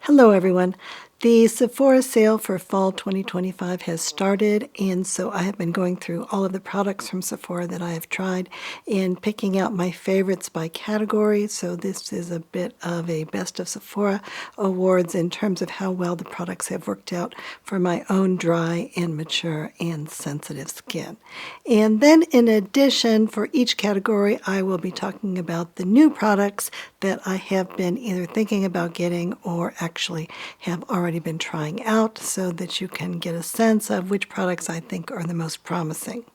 Hello everyone. The Sephora sale for fall 2025 has started, and so I have been going through all of the products from Sephora that I have tried and picking out my favorites by category. So this is a bit of a Best of Sephora awards in terms of how well the products have worked out for my own dry and mature and sensitive skin. And then in addition, for each category, I will be talking about the new products that I have been either thinking about getting or actually have already been trying out, so that you can get a sense of which products I think are the most promising.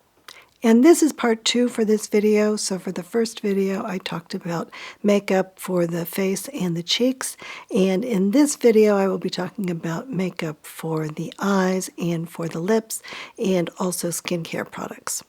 And this is part 2 for this video. So for the first video, I talked about makeup for the face and the cheeks. And in this video, I will be talking about makeup for the eyes and for the lips, and also skincare products.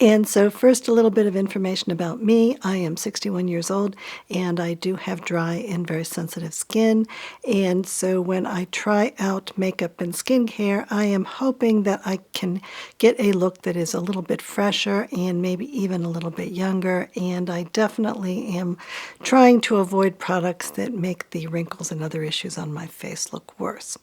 And so first, a little bit of information about me. I am 61 years old, and I do have dry and very sensitive skin. And so when I try out makeup and skincare, I am hoping that I can get a look that is a little bit fresher and maybe even a little bit younger. And I definitely am trying to avoid products that make the wrinkles and other issues on my face look worse.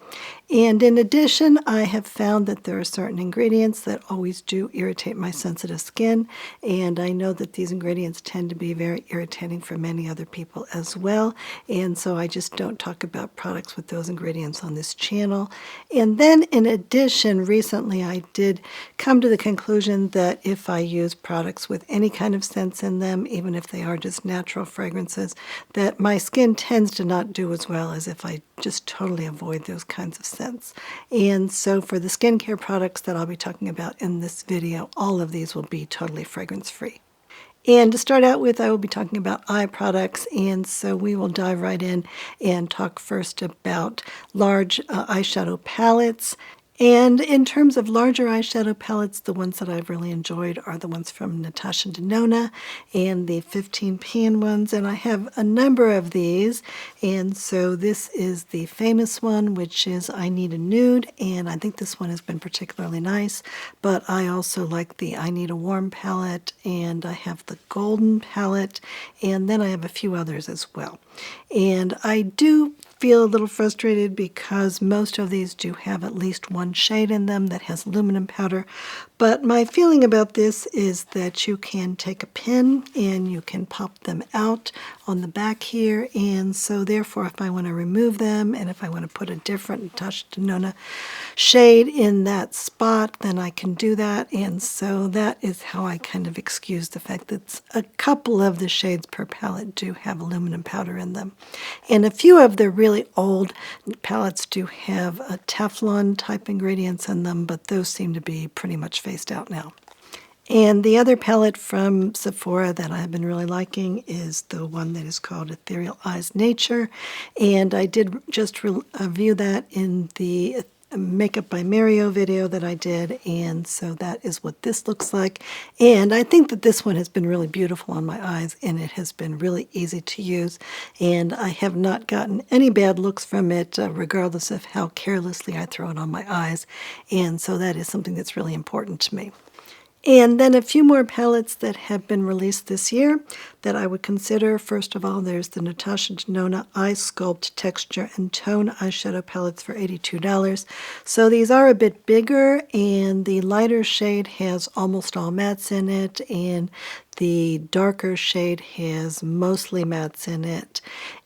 And in addition, I have found that there are certain ingredients that always do irritate my sensitive skin, and I know that these ingredients tend to be very irritating for many other people as well, and so I just don't talk about products with those ingredients on this channel. And then in addition, recently I did come to the conclusion that if I use products with any kind of scents in them, even if they are just natural fragrances, that my skin tends to not do as well as if I just totally avoid those kinds of scents. And so for the skincare products that I'll be talking about in this video, all of these will be totally fragrance-free. And to start out with, I will be talking about eye products, and so we will dive right in and talk first about large eyeshadow palettes. And in terms of larger eyeshadow palettes, the ones that I've really enjoyed are the ones from Natasha Denona and the 15-pan ones, and I have a number of these. And so this is the famous one, which is I Need a Nude, and I think this one has been particularly nice, but I also like the I Need a Warm palette, and I have the Golden palette, and then I have a few others as well. And I do feel a little frustrated because most of these do have at least one shade in them that has aluminum powder. But my feeling about this is that you can take a pin and you can pop them out on the back here. And so therefore, if I want to remove them and if I want to put a different Natasha Denona shade in that spot, then I can do that. And so that is how I kind of excuse the fact that a couple of the shades per palette do have aluminum powder in them. And a few of the really old palettes do have a Teflon type ingredients in them, but those seem to be pretty much phased out now. And the other palette from Sephora that I've been really liking is the one that is called Ethereal Eyes Nature. And I did just review that in the Makeup by Mario video that I did, and so that is what this looks like. And I think that this one has been really beautiful on my eyes, and it has been really easy to use, and I have not gotten any bad looks from it, regardless of how carelessly I throw it on my eyes, and so that is something that's really important to me. And then a few more palettes that have been released this year that I would consider. First of all, there's the Natasha Denona Eye Sculpt Texture and Tone eyeshadow palettes for $82. So these are a bit bigger, and the lighter shade has almost all mattes in it, and the darker shade has mostly mattes in it.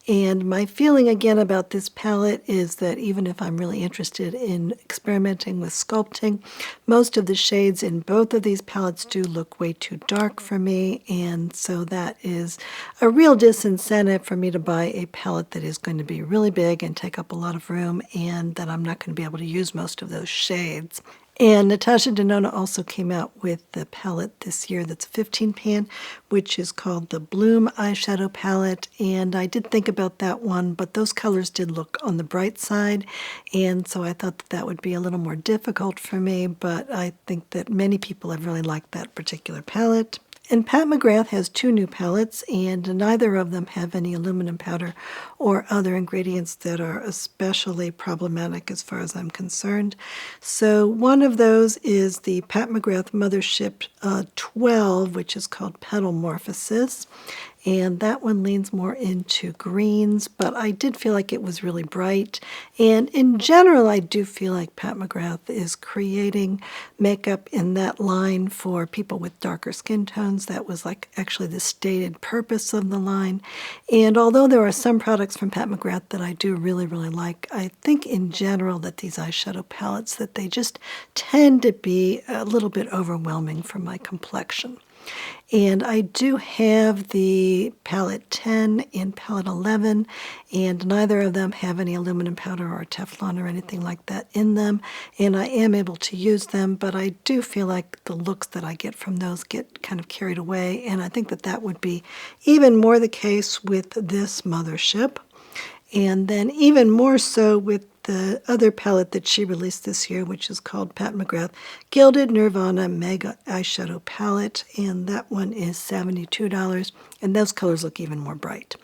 And my feeling again about this palette is that even if I'm really interested in experimenting with sculpting, most of the shades in both of these palettes do look way too dark for me, and so that is a real disincentive for me to buy a palette that is going to be really big and take up a lot of room, and that I'm not going to be able to use most of those shades. And Natasha Denona also came out with the palette this year that's a 15-pan, which is called the Bloom Eyeshadow Palette. And I did think about that one, but those colors did look on the bright side. And so I thought that that would be a little more difficult for me, but I think that many people have really liked that particular palette. And Pat McGrath has two new palettes, and neither of them have any aluminum powder or other ingredients that are especially problematic as far as I'm concerned. So one of those is the Pat McGrath Mothership 12, which is called Petal Morphosis. and that one leans more into greens, but I did feel like it was really bright. And in general, I do feel like Pat McGrath is creating makeup in that line for people with darker skin tones. That was like actually the stated purpose of the line. And although there are some products from Pat McGrath that I do really, really like, I think in general that these eyeshadow palettes, that they just tend to be a little bit overwhelming for my complexion. And I do have the palette 10 and palette 11, and neither of them have any aluminum powder or Teflon or anything like that in them, and I am able to use them, but I do feel like the looks that I get from those get kind of carried away, and I think that that would be even more the case with this mothership. And then even more so with the other palette that she released this year, which is called Pat McGrath Gilded Nirvana Mega Eyeshadow Palette, and that one is $72, and those colors look even more bright.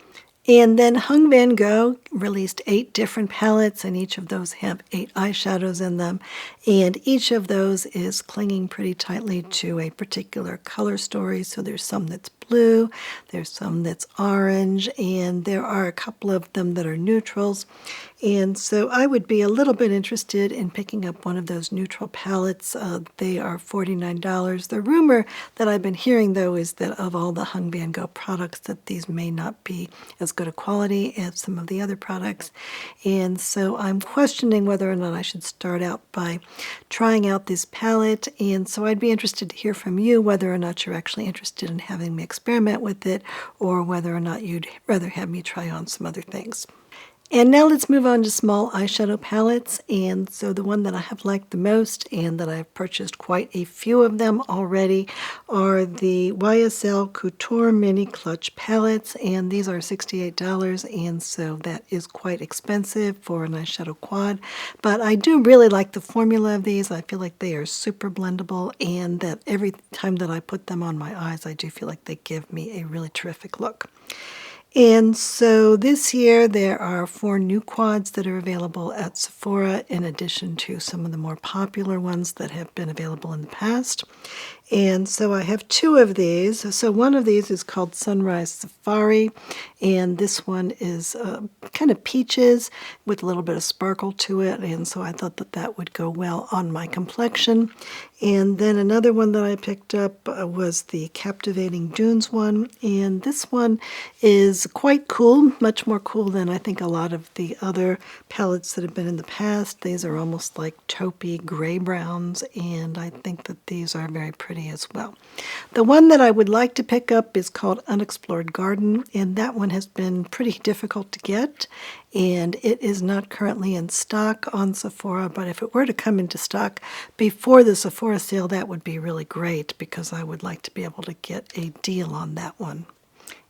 And then Hung Van Gogh released 8 different palettes, and each of those have 8 eyeshadows in them. And each of those is clinging pretty tightly to a particular color story. So there's some that's blue, there's some that's orange, and there are a couple of them that are neutrals. And so I would be a little bit interested in picking up one of those neutral palettes. They are $49. The rumor that I've been hearing, though, is that of all the Hung Van Gogh products, that these may not be as good a quality as some of the other products. And so I'm questioning whether or not I should start out by trying out this palette. And so I'd be interested to hear from you whether or not you're actually interested in having me experiment with it, or whether or not you'd rather have me try on some other things. And now let's move on to small eyeshadow palettes. And so the one that I have liked the most, and that I've purchased quite a few of them already, are the YSL Couture Mini Clutch palettes, and these are $68, and so that is quite expensive for an eyeshadow quad. But I do really like the formula of these. I feel like they are super blendable, and that every time that I put them on my eyes, I do feel like they give me a really terrific look. And so this year there are 4 new quads that are available at Sephora, in addition to some of the more popular ones that have been available in the past. And so I have 2 of these. So one of these is called Sunrise Safari, and this one is kind of peaches with a little bit of sparkle to it, and so I thought that that would go well on my complexion. And then another one that I picked up was the Captivating Dunes one, and this one is quite cool, much more cool than I think a lot of the other palettes that have been in the past. These are almost like taupey gray browns, and I think that these are very pretty as well. The one that I would like to pick up is called Unexplored Garden, and that one has been pretty difficult to get, and it is not currently in stock on Sephora, but if it were to come into stock before the Sephora sale, that would be really great, because I would like to be able to get a deal on that one.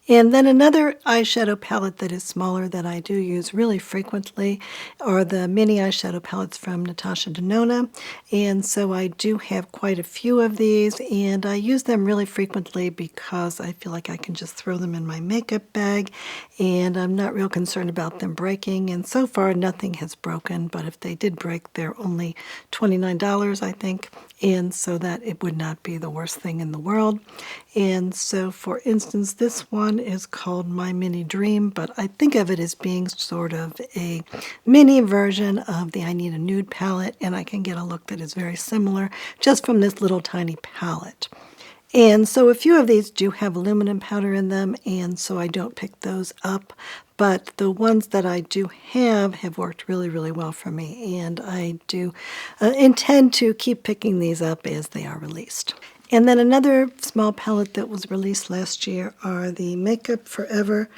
And then another eyeshadow palette that is smaller that I do use really frequently are the mini eyeshadow palettes from Natasha Denona. And so I do have quite a few of these, and I use them really frequently because I feel like I can just throw them in my makeup bag, and I'm not real concerned about them breaking. And so far, nothing has broken, but if they did break, they're only $29, I think. And so that it would not be the worst thing in the world. And so, for instance, this one is called My Mini Dream, but I think of it as being sort of a mini version of the I Need a Nude palette, and I can get a look that is very similar just from this little tiny palette. And so a few of these do have aluminum powder in them, and so I don't pick those up. But the ones that I do have worked really, really well for me, and I do intend to keep picking these up as they are released. And then another small palette that was released last year are the Makeup Forever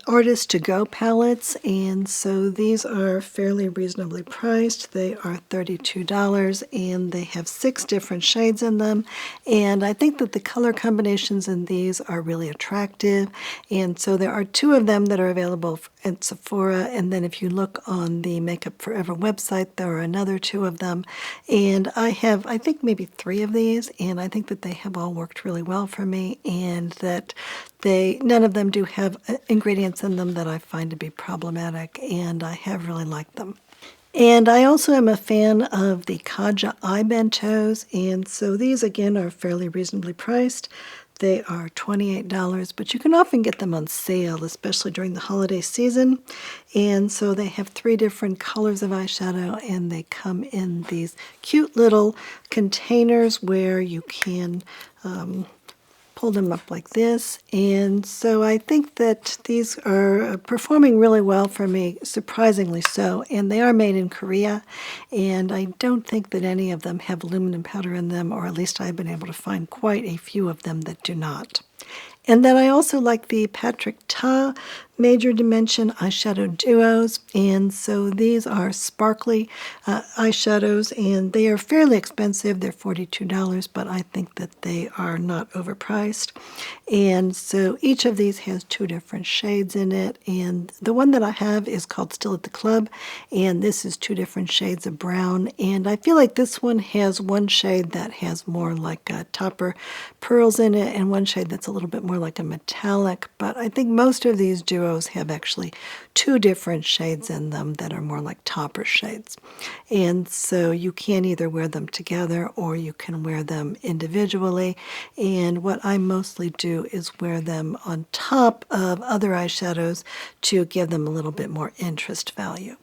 Artist to Go palettes, and so these are fairly reasonably priced. They are $32, and they have 6 different shades in them, and I think that the color combinations in these are really attractive. And so there are 2 of them that are available at Sephora, and then if you look on the Makeup Forever website, there are another 2 of them, and I have, I think, maybe 3 of these, and I think that they have all worked really well for me, and that none of them do have ingredients in them that I find to be problematic, and I have really liked them. And I also am a fan of the Kaja eye bentos, and so these again are fairly reasonably priced. They are $28, but you can often get them on sale, especially during the holiday season. And so they have 3 different colors of eyeshadow, and they come in these cute little containers where you can pull them up like this. And so I think that these are performing really well for me, surprisingly so. And they are made in Korea, and I don't think that any of them have aluminum powder in them, or at least I've been able to find quite a few of them that do not. And then I also like the Patrick Ta Major Dimension Eyeshadow Duos. And so these are sparkly eyeshadows, and they are fairly expensive. They're $42, but I think that they are not overpriced. And so each of these has 2 different shades in it. And the one that I have is called Still at the Club, and this is 2 different shades of brown. And I feel like this one has one shade that has more like topper pearls in it, and one shade that's a little bit more like a metallic. But I think most of these duos have actually 2 different shades in them that are more like topper shades. And so you can either wear them together or you can wear them individually. And what I mostly do is wear them on top of other eyeshadows to give them a little bit more interest value.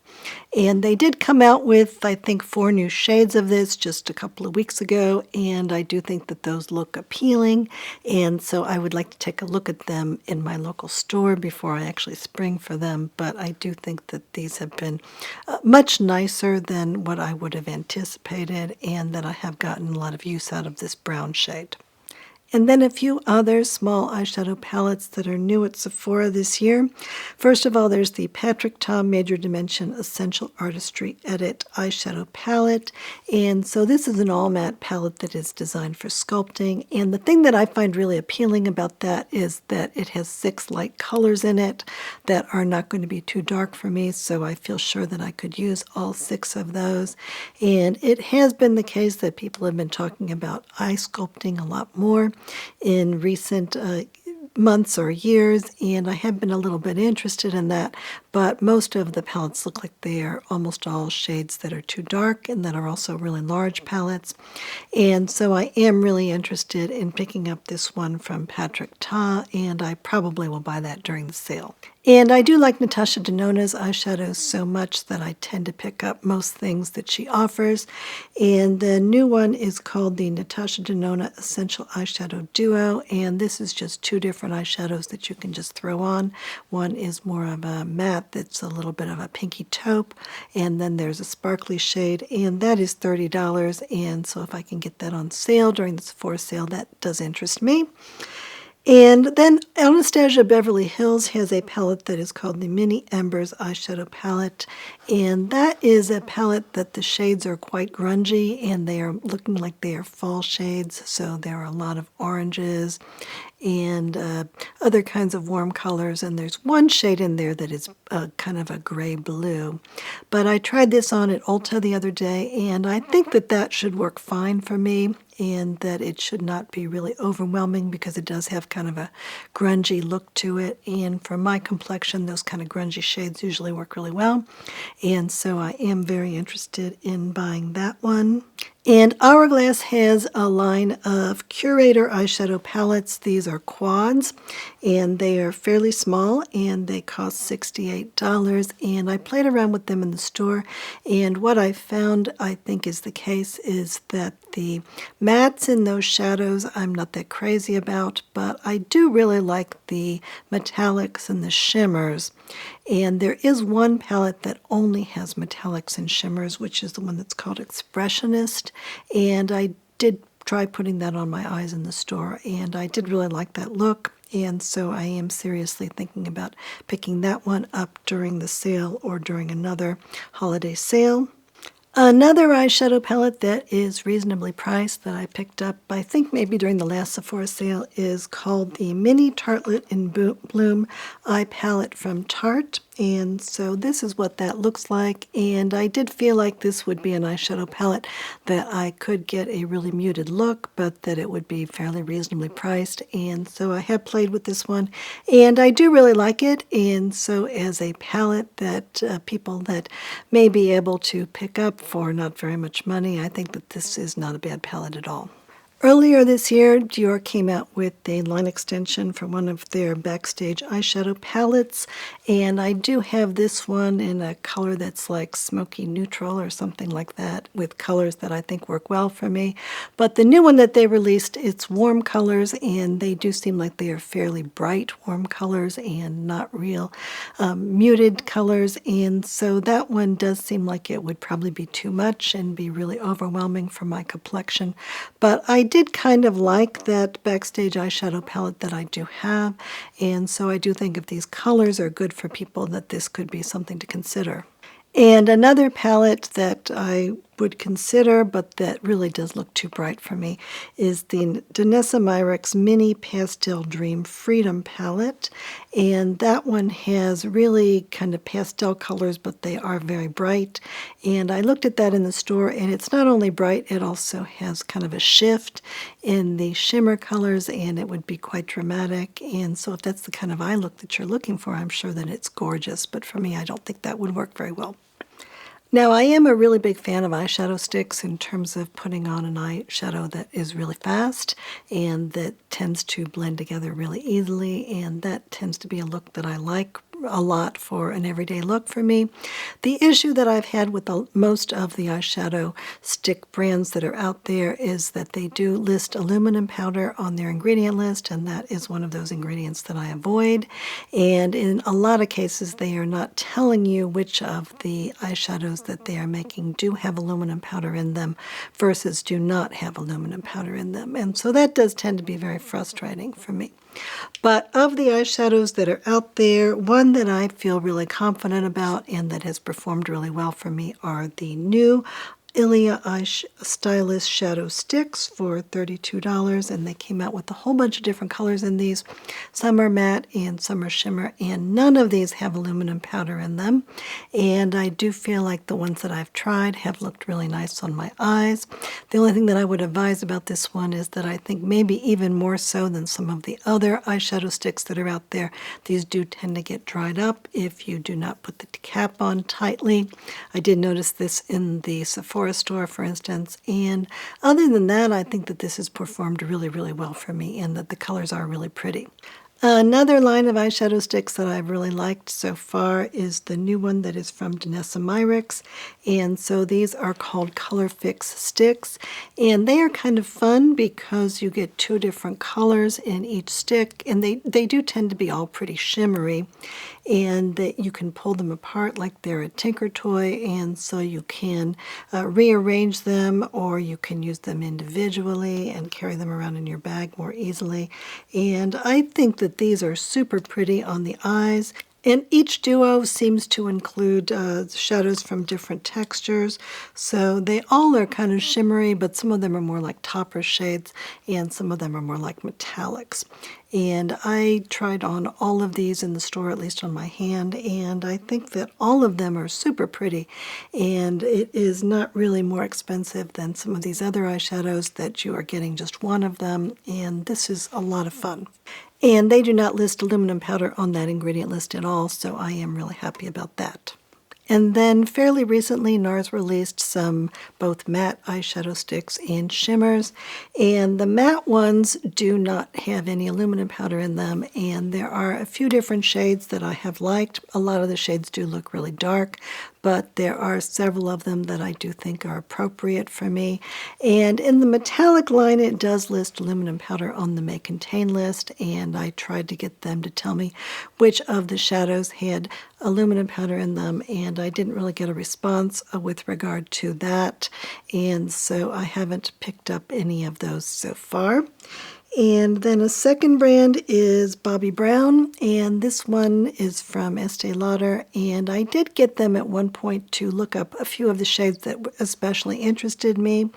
And they did come out with, I think, 4 new shades of this just a couple of weeks ago, and I do think that those look appealing, and so I would like to take a look at them in my local store before I actually spring for them. But I do think that these have been much nicer than what I would have anticipated, and that I have gotten a lot of use out of this brown shade. And then a few other small eyeshadow palettes that are new at Sephora this year. First of all, there's the Patrick Ta Major Dimension Essential Artistry Edit eyeshadow palette. And so this is an all matte palette that is designed for sculpting. And the thing that I find really appealing about that is that it has 6 light colors in it that are not going to be too dark for me. So I feel sure that I could use all 6 of those. And it has been the case that people have been talking about eye sculpting a lot more in recent months or years, and I have been a little bit interested in that, but most of the palettes look like they are almost all shades that are too dark and that are also really large palettes. And so I am really interested in picking up this one from Patrick Ta, and I probably will buy that during the sale. And I do like Natasha Denona's eyeshadows so much that I tend to pick up most things that she offers. And the new one is called the Natasha Denona Essential Eyeshadow Duo, and this is just 2 different eyeshadows that you can just throw on. One is more of a matte that's a little bit of a pinky taupe, and then there's a sparkly shade, and that is $30. And so if I can get that on sale during the Sephora sale, that does interest me. And then Anastasia Beverly Hills has a palette that is called the Mini Embers Eyeshadow Palette. And that is a palette that the shades are quite grungy, and they are looking like they are fall shades. So there are a lot of oranges and other kinds of warm colors. And there's one shade in there that is kind of a gray blue. But I tried this on at Ulta the other day, and I think that that should work fine for me, and that it should not be really overwhelming because it does have kind of a grungy look to it. And for my complexion, those kind of grungy shades usually work really well. And so I am very interested in buying that one. And Hourglass has a line of Curator eyeshadow palettes. These are quads, and they are fairly small, and they cost $68. And I played around with them in the store, and what I found, I think is the case, is that the mattes in those shadows I'm not that crazy about, but I do really like the metallics and the shimmers. And there is one palette that only has metallics and shimmers, which is the one that's called Expressionist. And I did try putting that on my eyes in the store, and I did really like that look. And so I am seriously thinking about picking that one up during the sale or during another holiday sale. Another eyeshadow palette that is reasonably priced that I picked up, I think maybe during the last Sephora sale, is called the Mini Tartlet in Bloom Eye Palette from Tarte. And so this is what that looks like, and I did feel like this would be an eyeshadow palette that I could get a really muted look, but that it would be fairly reasonably priced. And so I have played with this one, and I do really like it. And so as a palette that people that may be able to pick up for not very much money, I think that this is not a bad palette at all. Earlier this year, Dior came out with a line extension for one of their backstage eyeshadow palettes, and I do have this one in a color that's like smoky neutral or something like that, with colors that I think work well for me. But the new one that they released, it's warm colors, and they do seem like they are fairly bright warm colors and not real muted colors, and so that one does seem like it would probably be too much and be really overwhelming for my complexion. But I did kind of like that backstage eyeshadow palette that I do have, and so I do think if these colors are good for people, that this could be something to consider. And another palette that I would consider, but that really does look too bright for me, is the Danessa Myricks Mini Pastel Dream Freedom palette. And that one has really kind of pastel colors, but they are very bright. And I looked at that in the store, and it's not only bright, it also has kind of a shift in the shimmer colors, and it would be quite dramatic. And so if that's the kind of eye look that you're looking for, I'm sure that it's gorgeous. But for me, I don't think that would work very well. Now, I am a really big fan of eyeshadow sticks in terms of putting on an eyeshadow that is really fast and that tends to blend together really easily, and that tends to be a look that I like a lot for an everyday look for me. The issue that I've had with most of the eyeshadow stick brands that are out there is that they do list aluminum powder on their ingredient list, and that is one of those ingredients that I avoid. And in a lot of cases, they are not telling you which of the eyeshadows that they are making do have aluminum powder in them versus do not have aluminum powder in them. And so that does tend to be very frustrating for me. But of the eyeshadows that are out there, one that I feel really confident about and that has performed really well for me are the new Ilia Stylist Shadow Sticks for $32, and they came out with a whole bunch of different colors in these. Some are matte and some are shimmer, and none of these have aluminum powder in them. And I do feel like the ones that I've tried have looked really nice on my eyes. The only thing that I would advise about this one is that I think maybe even more so than some of the other eyeshadow sticks that are out there, these do tend to get dried up if you do not put the cap on tightly. I did notice this in the Sephora store, for instance, and other than that, I think that this has performed really, really well for me and that the colors are really pretty. Another line of eyeshadow sticks that I've really liked so far is the new one that is from Danessa Myricks, and so these are called Color Fix sticks, and they are kind of fun because you get two different colors in each stick, and they do tend to be all pretty shimmery, and that you can pull them apart like they're a Tinker Toy, and so you can rearrange them, or you can use them individually and carry them around in your bag more easily. And I think that these are super pretty on the eyes. And each duo seems to include shadows from different textures, so they all are kind of shimmery, but some of them are more like topper shades, and some of them are more like metallics. And I tried on all of these in the store, at least on my hand, and I think that all of them are super pretty, and it is not really more expensive than some of these other eyeshadows that you are getting just one of them, and this is a lot of fun. And they do not list aluminum powder on that ingredient list at all, so I am really happy about that. And then fairly recently, NARS released some both matte eyeshadow sticks and shimmers, and the matte ones do not have any aluminum powder in them, and there are a few different shades that I have liked. A lot of the shades do look really dark, but there are several of them that I do think are appropriate for me. And in the metallic line, it does list aluminum powder on the may contain list, and I tried to get them to tell me which of the shadows had aluminum powder in them, and I didn't really get a response with regard to that, and so I haven't picked up any of those so far. And then a second brand is Bobbi Brown, and this one is from Estee Lauder, and I did get them at one point to look up a few of the shades that especially interested me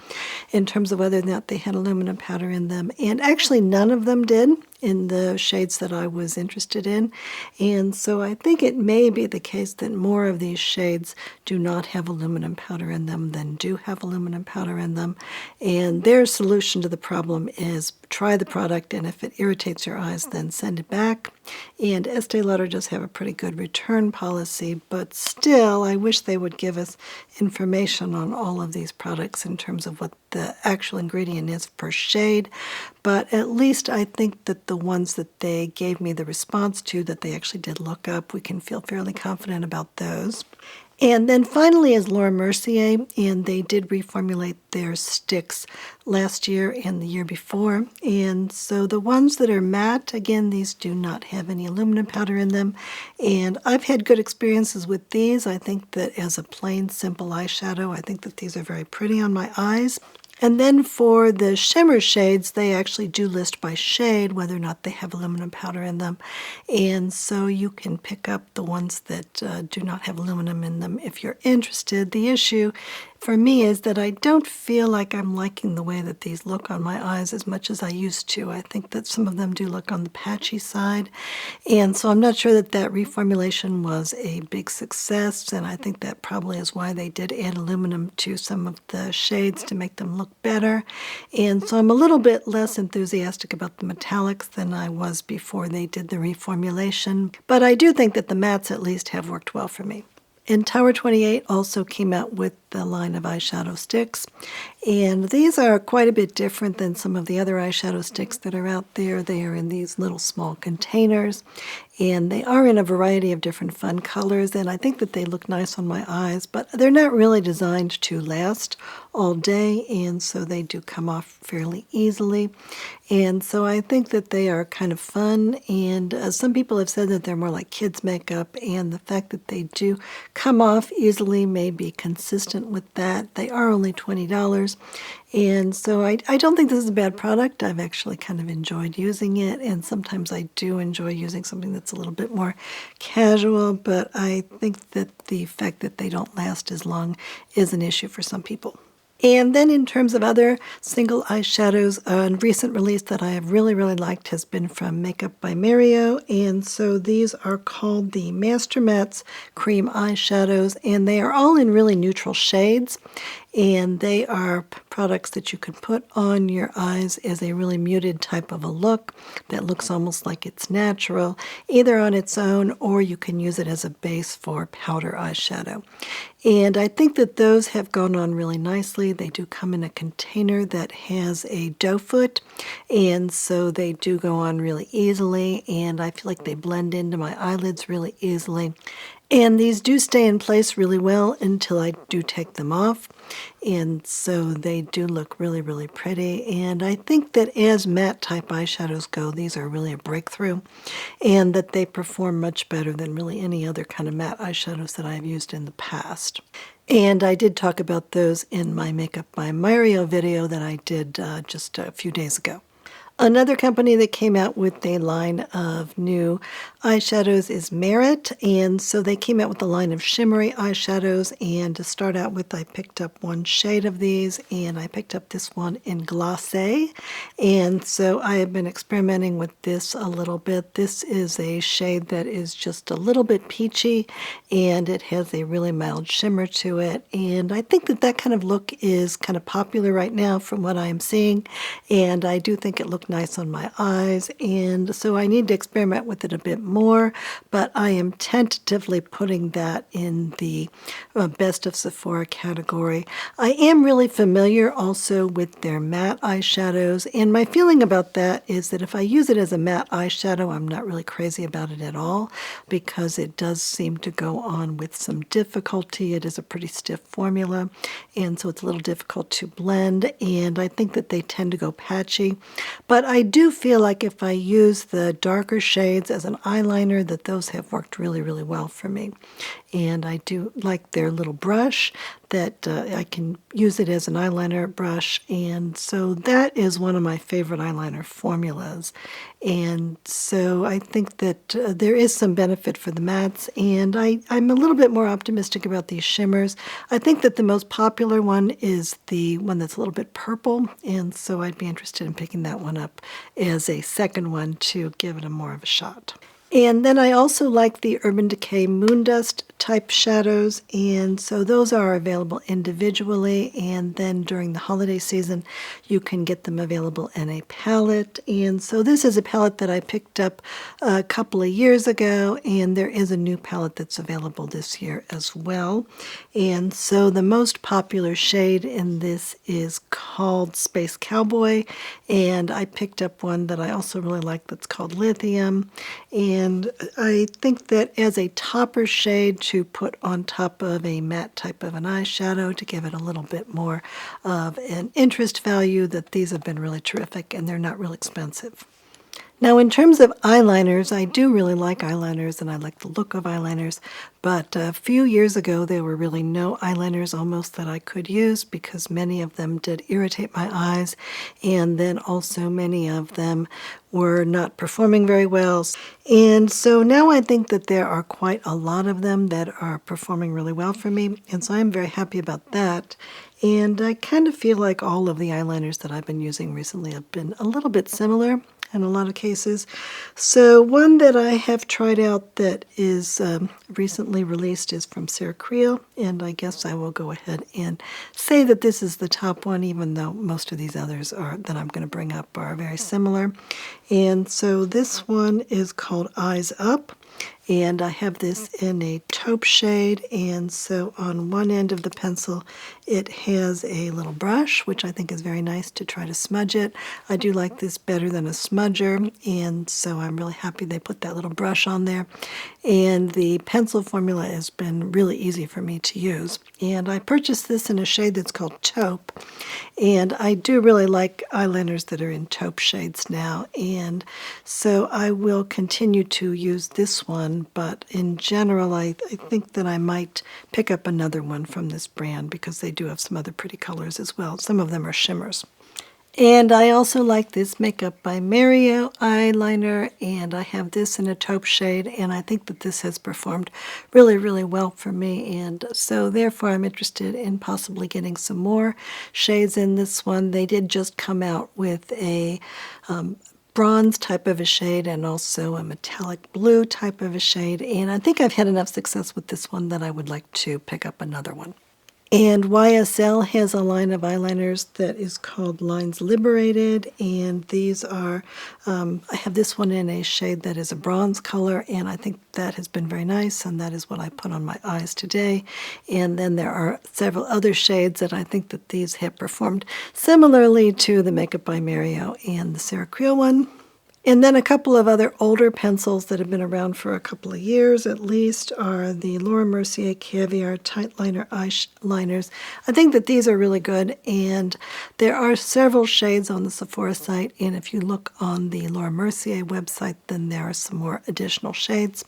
in terms of whether or not they had aluminum powder in them, and actually none of them did. in the shades that I was interested in. And so I think it may be the case that more of these shades do not have aluminum powder in them than do have aluminum powder in them. And their solution to the problem is try the product, and if it irritates your eyes, then send it back. And Estee Lauder does have a pretty good return policy, but still, I wish they would give us information on all of these products in terms of what the actual ingredient is per shade. But at least I think that the ones that they gave me the response to, that they actually did look up, we can feel fairly confident about those. And then finally is Laura Mercier, and they did reformulate their sticks last year and the year before. And so the ones that are matte, again, these do not have any aluminum powder in them. And I've had good experiences with these. I think that as a plain, simple eyeshadow, I think that these are very pretty on my eyes. And then for the shimmer shades, they actually do list by shade whether or not they have aluminum powder in them. And so you can pick up the ones that do not have aluminum in them if you're interested. The issue for me is that I don't feel like I'm liking the way that these look on my eyes as much as I used to. I think that some of them do look on the patchy side. And so I'm not sure that that reformulation was a big success, and I think that probably is why they did add aluminum to some of the shades to make them look better. And so I'm a little bit less enthusiastic about the metallics than I was before they did the reformulation. But I do think that the mattes at least have worked well for me. And Tower 28 also came out with the line of eyeshadow sticks. And these are quite a bit different than some of the other eyeshadow sticks that are out there. They are in these little small containers, and they are in a variety of different fun colors, and I think that they look nice on my eyes, but they're not really designed to last all day, and so they do come off fairly easily. And so I think that they are kind of fun, and some people have said that they're more like kids' makeup, and the fact that they do come off easily may be consistent with that. They are only $20, and so I don't think this is a bad product. I've actually kind of enjoyed using it, and sometimes I do enjoy using something that's a little bit more casual, but I think that the fact that they don't last as long is an issue for some people. And then in terms of other single eyeshadows, a recent release that I have really, really liked has been from Makeup by Mario. And so these are called the Master Mattes Cream Eyeshadows, and they are all in really neutral shades. And they are products that you can put on your eyes as a really muted type of a look that looks almost like it's natural, either on its own or you can use it as a base for powder eyeshadow. And I think that those have gone on really nicely. They do come in a container that has a doe foot, and so they do go on really easily, and I feel like they blend into my eyelids really easily. And these do stay in place really well until I do take them off. And so they do look really, really pretty. And I think that as matte type eyeshadows go, these are really a breakthrough, and that they perform much better than really any other kind of matte eyeshadows that I've used in the past. And I did talk about those in my Makeup by Mario video that I did just a few days ago. Another company that came out with a line of new eyeshadows is Merit, and so they came out with a line of shimmery eyeshadows, and to start out with, I picked up one shade of these, and I picked up this one in Glacé, and so I have been experimenting with this a little bit. This is a shade that is just a little bit peachy, and it has a really mild shimmer to it, and I think that that kind of look is kind of popular right now from what I am seeing, and I do think it looks nice on my eyes, and so I need to experiment with it a bit more, but I am tentatively putting that in the Best of Sephora category. I am really familiar also with their matte eyeshadows, and my feeling about that is that if I use it as a matte eyeshadow, I'm not really crazy about it at all, because it does seem to go on with some difficulty. It is a pretty stiff formula, and so it's a little difficult to blend, and I think that they tend to go patchy. But I do feel like if I use the darker shades as an eyeliner, that those have worked really, really well for me. And I do like their little brush. that I can use it as an eyeliner brush, and so that is one of my favorite eyeliner formulas. And so I think that there is some benefit for the mattes, and I'm a little bit more optimistic about these shimmers. I think that the most popular one is the one that's a little bit purple, and so I'd be interested in picking that one up as a second one to give it a more of a shot. And then I also like the Urban Decay Moondust type shadows, and so those are available individually, and then during the holiday season you can get them available in a palette. And so this is a palette that I picked up a couple of years ago, and there is a new palette that's available this year as well. And so the most popular shade in this is called Space Cowboy, and I picked up one that I also really like that's called Lithium. And I think that as a topper shade to put on top of a matte type of an eyeshadow to give it a little bit more of an interest value, that these have been really terrific, and they're not real expensive. Now, in terms of eyeliners, I do really like eyeliners, and I like the look of eyeliners, but a few years ago there were really no eyeliners almost that I could use because many of them did irritate my eyes, and then also many of them were not performing very well. And so now I think that there are quite a lot of them that are performing really well for me, and so I'm very happy about that. And I kind of feel like all of the eyeliners that I've been using recently have been a little bit similar in a lot of cases. So one that I have tried out that is recently released is from Sephora, and I guess I will go ahead and say that this is the top one, even though most of these others are that I'm going to bring up are very similar. And so this one is called Eyes Up, and I have this in a taupe shade, and so on one end of the pencil it has a little brush, which I think is very nice to try to smudge it. I do like this better than a smudger, and so I'm really happy they put that little brush on there. And the pencil formula has been really easy for me to use. And I purchased this in a shade that's called taupe, and I do really like eyeliners that are in taupe shades now, and so I will continue to use this one, but in general I think that I might pick up another one from this brand because they do have some other pretty colors as well. Some of them are shimmers. And I also like this Makeup by Mario eyeliner, and I have this in a taupe shade, and I think that this has performed really, really well for me, and so therefore I'm interested in possibly getting some more shades in this one. They did just come out with a bronze type of a shade and also a metallic blue type of a shade, and I think I've had enough success with this one that I would like to pick up another one. And YSL has a line of eyeliners that is called Lines Liberated, and these are, I have this one in a shade that is a bronze color, and I think that has been very nice, and that is what I put on my eyes today. And then there are several other shades that I think that these have performed similarly to the Makeup by Mario and the Sephora one. And then a couple of other older pencils that have been around for a couple of years at least are the Laura Mercier Caviar Tight Liner Eyeliners. I think that these are really good, and there are several shades on the Sephora site, and if you look on the Laura Mercier website, then there are some more additional shades.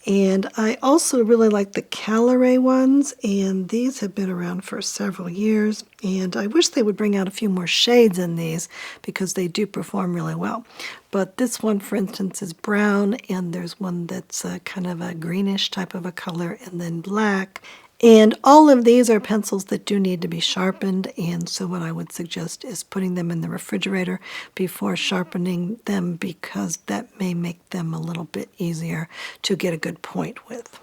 And I also really like the Caloray ones, and these have been around for several years, and I wish they would bring out a few more shades in these because they do perform really well. But this one, for instance, is brown, and there's one that's kind of a greenish type of a color, and then black. And all of these are pencils that do need to be sharpened, and so what I would suggest is putting them in the refrigerator before sharpening them, because that may make them a little bit easier to get a good point with.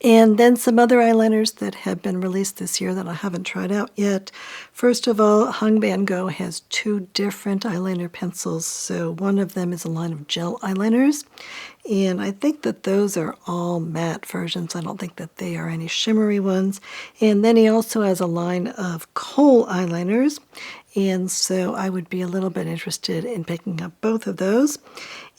And then some other eyeliners that have been released this year that I haven't tried out yet. First of all, Hung Van Gogh has two different eyeliner pencils. So one of them is a line of gel eyeliners, and I think that those are all matte versions. I don't think that they are any shimmery ones. And then he also has a line of kohl eyeliners, and so I would be a little bit interested in picking up both of those.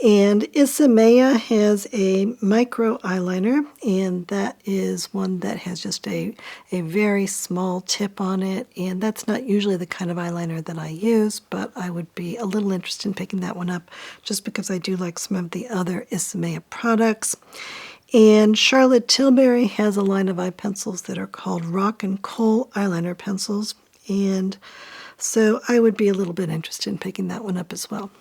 And Isamaya has a micro eyeliner, and that is one that has just a very small tip on it, and that's not usually the kind of eyeliner that I use, but I would be a little interested in picking that one up just because I do like some of the other Isamaya products. And Charlotte Tilbury has a line of eye pencils that are called Rock and Coal eyeliner pencils. And so I would be a little bit interested in picking that one up as well.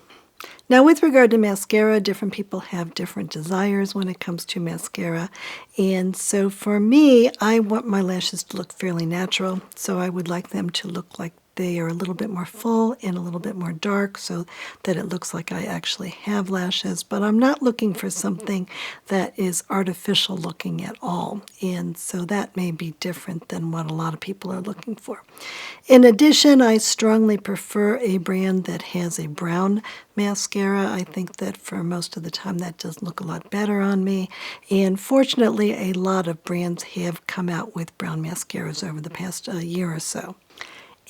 Now, with regard to mascara, different people have different desires when it comes to mascara. And so for me, I want my lashes to look fairly natural. So I would like them to look like they are a little bit more full and a little bit more dark so that it looks like I actually have lashes. But I'm not looking for something that is artificial looking at all. And so that may be different than what a lot of people are looking for. In addition, I strongly prefer a brand that has a brown mascara. I think that for most of the time that does look a lot better on me. And fortunately, a lot of brands have come out with brown mascaras over the past year or so.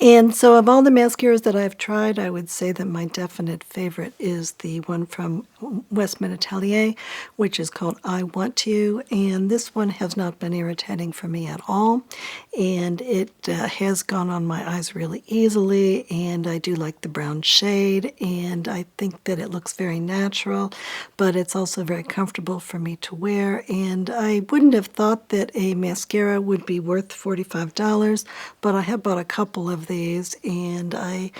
And so of all the mascaras that I've tried, I would say that my definite favorite is the one from Westman Atelier, which is called I Want To. And this one has not been irritating for me at all. And it has gone on my eyes really easily. And I do like the brown shade. And I think that it looks very natural, but it's also very comfortable for me to wear. And I wouldn't have thought that a mascara would be worth $45, but I have bought a couple of these, and I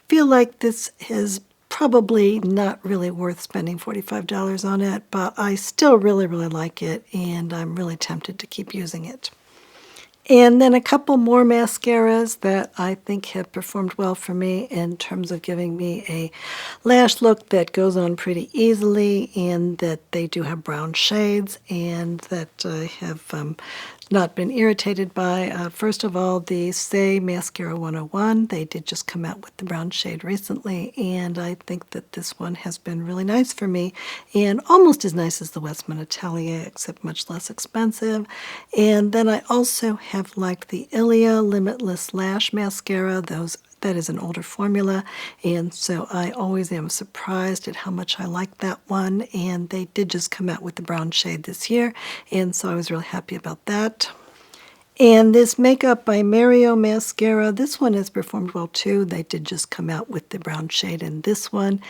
feel like this is probably not really worth spending $45 on it, but I still really, really like it, and I'm really tempted to keep using it. And then a couple more mascaras that I think have performed well for me in terms of giving me a lash look that goes on pretty easily, and that they do have brown shades, and that I have not been irritated by. First of all, the Say Mascara 101. They did just come out with the brown shade recently, and I think that this one has been really nice for me, and almost as nice as the Westman Atelier, except much less expensive. And then I also have liked the Ilia Limitless Lash Mascara. That is an older formula, and so I always am surprised at how much I like that one, and they did just come out with the brown shade this year, and so I was really happy about that. And this Makeup by Mario mascara, this one has performed well too. They did just come out with the brown shade in this one.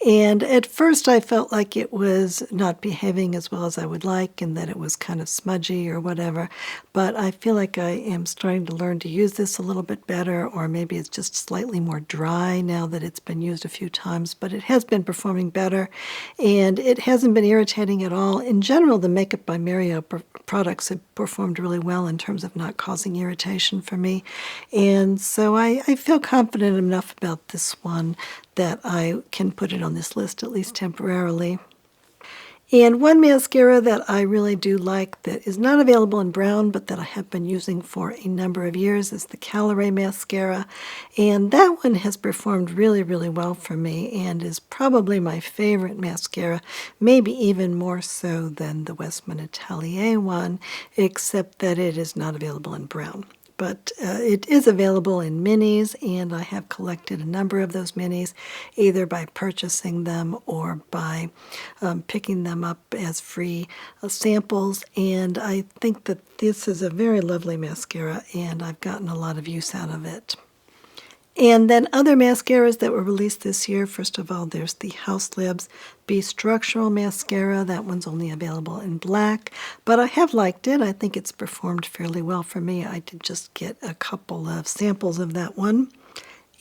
And at first I felt like it was not behaving as well as I would like, and that it was kind of smudgy or whatever. But I feel like I am starting to learn to use this a little bit better, or maybe it's just slightly more dry now that it's been used a few times. But it has been performing better, and it hasn't been irritating at all. In general, the Makeup by Mario products have performed really well in terms of not causing irritation for me. And so I feel confident enough about this one that I can put it on this list at least temporarily. And one mascara that I really do like that is not available in brown, but that I have been using for a number of years, is the Calorie mascara. And that one has performed really, really well for me, and is probably my favorite mascara, maybe even more so than the Westman Atelier one, except that it is not available in brown. But it is available in minis, and I have collected a number of those minis, either by purchasing them or by picking them up as free samples. And I think that this is a very lovely mascara, and I've gotten a lot of use out of it. And then other mascaras that were released this year, first of all, there's the Haus Labs Be Structural Mascara. That one's only available in black, but I have liked it. I think it's performed fairly well for me. I did just get a couple of samples of that one.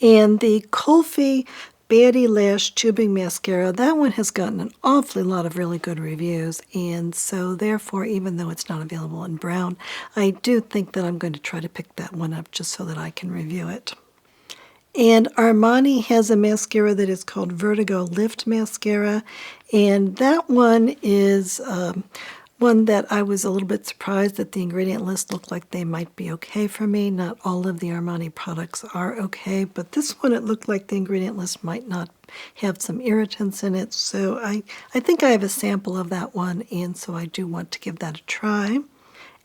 And the Colfi Baddie Lash Tubing Mascara, that one has gotten an awfully lot of really good reviews, and so therefore, even though it's not available in brown, I do think that I'm going to try to pick that one up just so that I can review it. And Armani has a mascara that is called Vertigo Lift Mascara, and that one is one that I was a little bit surprised that the ingredient list looked like they might be okay for me. Not all of the Armani products are okay, but this one, it looked like the ingredient list might not have some irritants in it, so I think I have a sample of that one, and so I do want to give that a try.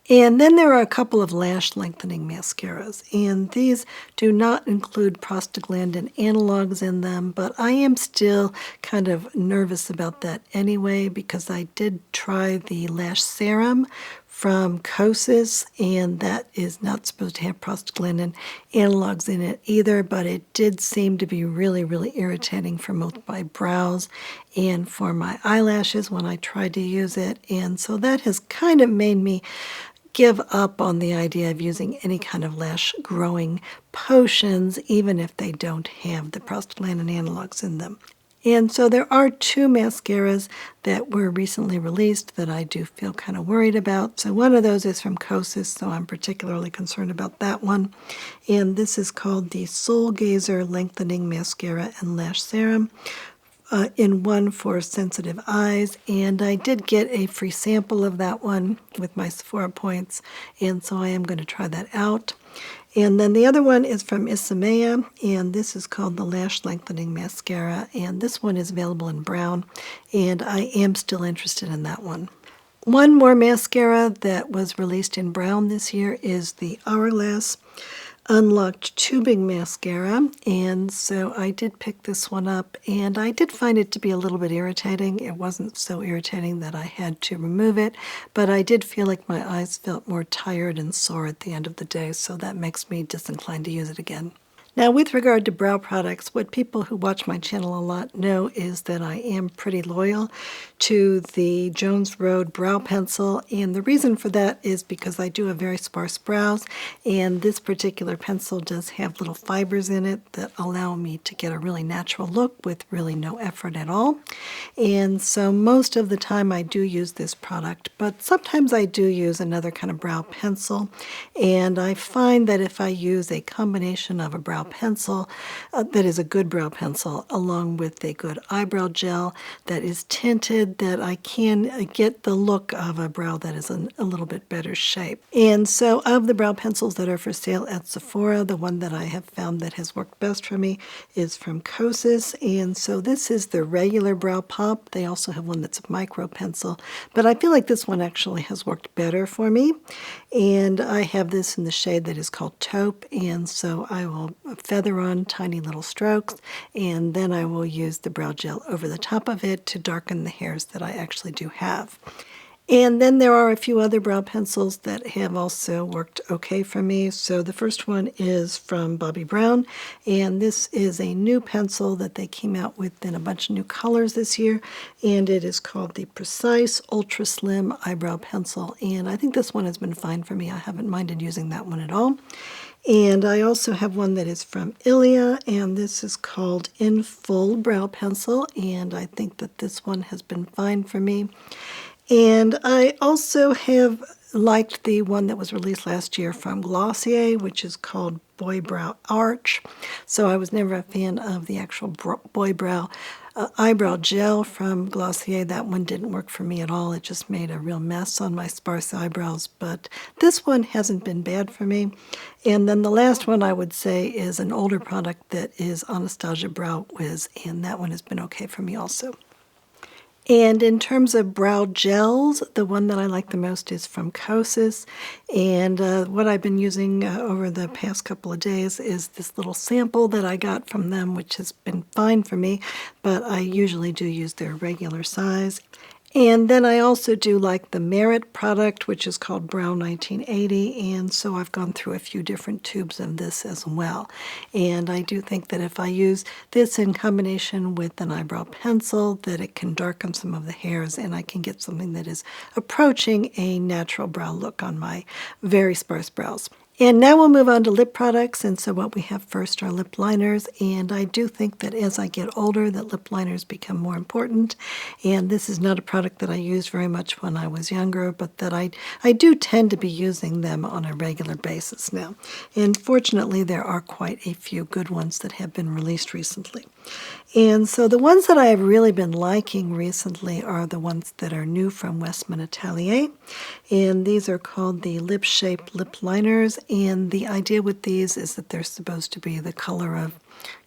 And then there are a couple of lash lengthening mascaras, and these do not include prostaglandin analogs in them, but I am still kind of nervous about that anyway, because I did try the lash serum from Kosas, and that is not supposed to have prostaglandin analogs in it either, but it did seem to be really, really irritating for both my brows and for my eyelashes when I tried to use it. And so that has kind of made me give up on the idea of using any kind of lash growing potions, even if they don't have the prostaglandin analogs in them. And so there are two mascaras that were recently released that I do feel kind of worried about. So one of those is from Kosas, so I'm particularly concerned about that one. And this is called the Soul Gazer Lengthening Mascara and Lash Serum, in one for sensitive eyes. And I did get a free sample of that one with my Sephora points, and so I am going to try that out. And then the other one is from Isamaya, and this is called the Lash Lengthening Mascara, and this one is available in brown, and I am still interested in that one. One more mascara that was released in brown this year is the Hourglass Unlocked Tubing Mascara, and so I did pick this one up, and I did find it to be a little bit irritating. It wasn't so irritating that I had to remove it, but I did feel like my eyes felt more tired and sore at the end of the day, so that makes me disinclined to use it again. Now, with regard to brow products, what people who watch my channel a lot know is that I am pretty loyal to the Jones Road brow pencil, and the reason for that is because I do have very sparse brows, and this particular pencil does have little fibers in it that allow me to get a really natural look with really no effort at all. And so most of the time I do use this product, but sometimes I do use another kind of brow pencil, and I find that if I use a combination of a brow pencil that is a good brow pencil along with a good eyebrow gel that is tinted, that I can get the look of a brow that is in a little bit better shape. And so of the brow pencils that are for sale at Sephora, the one that I have found that has worked best for me is from Kosas, and so this is the regular brow pop. They also have one that's a micro pencil, but I feel like this one actually has worked better for me, and I have this in the shade that is called Taupe, and so I will feather on tiny little strokes, and then I will use the brow gel over the top of it to darken the hairs that I actually do have. And then there are a few other brow pencils that have also worked okay for me. So the first one is from Bobbi Brown, and this is a new pencil that they came out with in a bunch of new colors this year, and it is called the Precise Ultra Slim Eyebrow Pencil, and I think this one has been fine for me. I haven't minded using that one at all. And I also have one that is from Ilia, and this is called In Full Brow Pencil, and I think that this one has been fine for me. And I also have liked the one that was released last year from Glossier, which is called Boy Brow Arch. So I was never a fan of the actual Boy Brow eyebrow gel from Glossier. That one didn't work for me at all. It just made a real mess on my sparse eyebrows, but this one hasn't been bad for me. And then the last one I would say is an older product that is Anastasia Brow Wiz, and that one has been okay for me also. And in terms of brow gels, the one that I like the most is from Kosas, and what I've been using over the past couple of days is this little sample that I got from them, which has been fine for me, but I usually do use their regular size. And then I also do like the Merit product, which is called Brow 1980, and so I've gone through a few different tubes of this as well. And I do think that if I use this in combination with an eyebrow pencil, that it can darken some of the hairs, and I can get something that is approaching a natural brow look on my very sparse brows. And now we'll move on to lip products, and so what we have first are lip liners, and I do think that as I get older that lip liners become more important, and this is not a product that I used very much when I was younger, but that I do tend to be using them on a regular basis now. And fortunately there are quite a few good ones that have been released recently. And so the ones that I have really been liking recently are the ones that are new from Westman Atelier, and these are called the Lip Shape Lip Liners, and the idea with these is that they're supposed to be the color of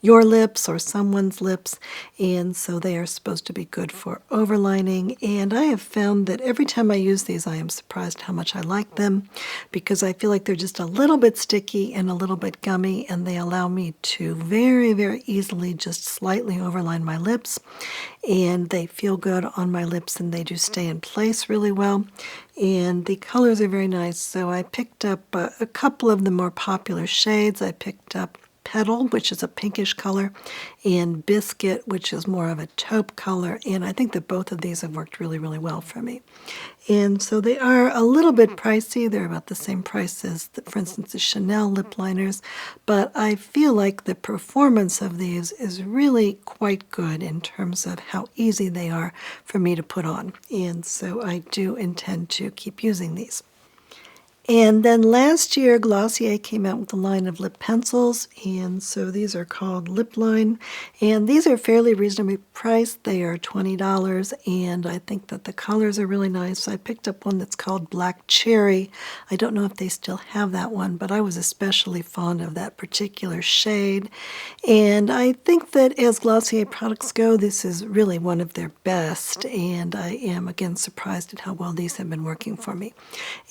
your lips or someone's lips, and so they are supposed to be good for overlining. And I have found that every time I use these, I am surprised how much I like them, because I feel like they're just a little bit sticky and a little bit gummy, and they allow me to very, very easily just slightly overline my lips, and they feel good on my lips, and they do stay in place really well, and the colors are very nice. So I picked up a couple of the more popular shades. I picked up Petal, which is a pinkish color, and Biscuit, which is more of a taupe color, and I think that both of these have worked really, really well for me. And so they are a little bit pricey. They're about the same price as, for instance, the Chanel lip liners, but I feel like the performance of these is really quite good in terms of how easy they are for me to put on, and so I do intend to keep using these. And then last year, Glossier came out with a line of lip pencils, and so these are called Lip Line, and these are fairly reasonably priced. They are $20, and I think that the colors are really nice. I picked up one that's called Black Cherry. I don't know if they still have that one, but I was especially fond of that particular shade, and I think that as Glossier products go, this is really one of their best, and I am again surprised at how well these have been working for me.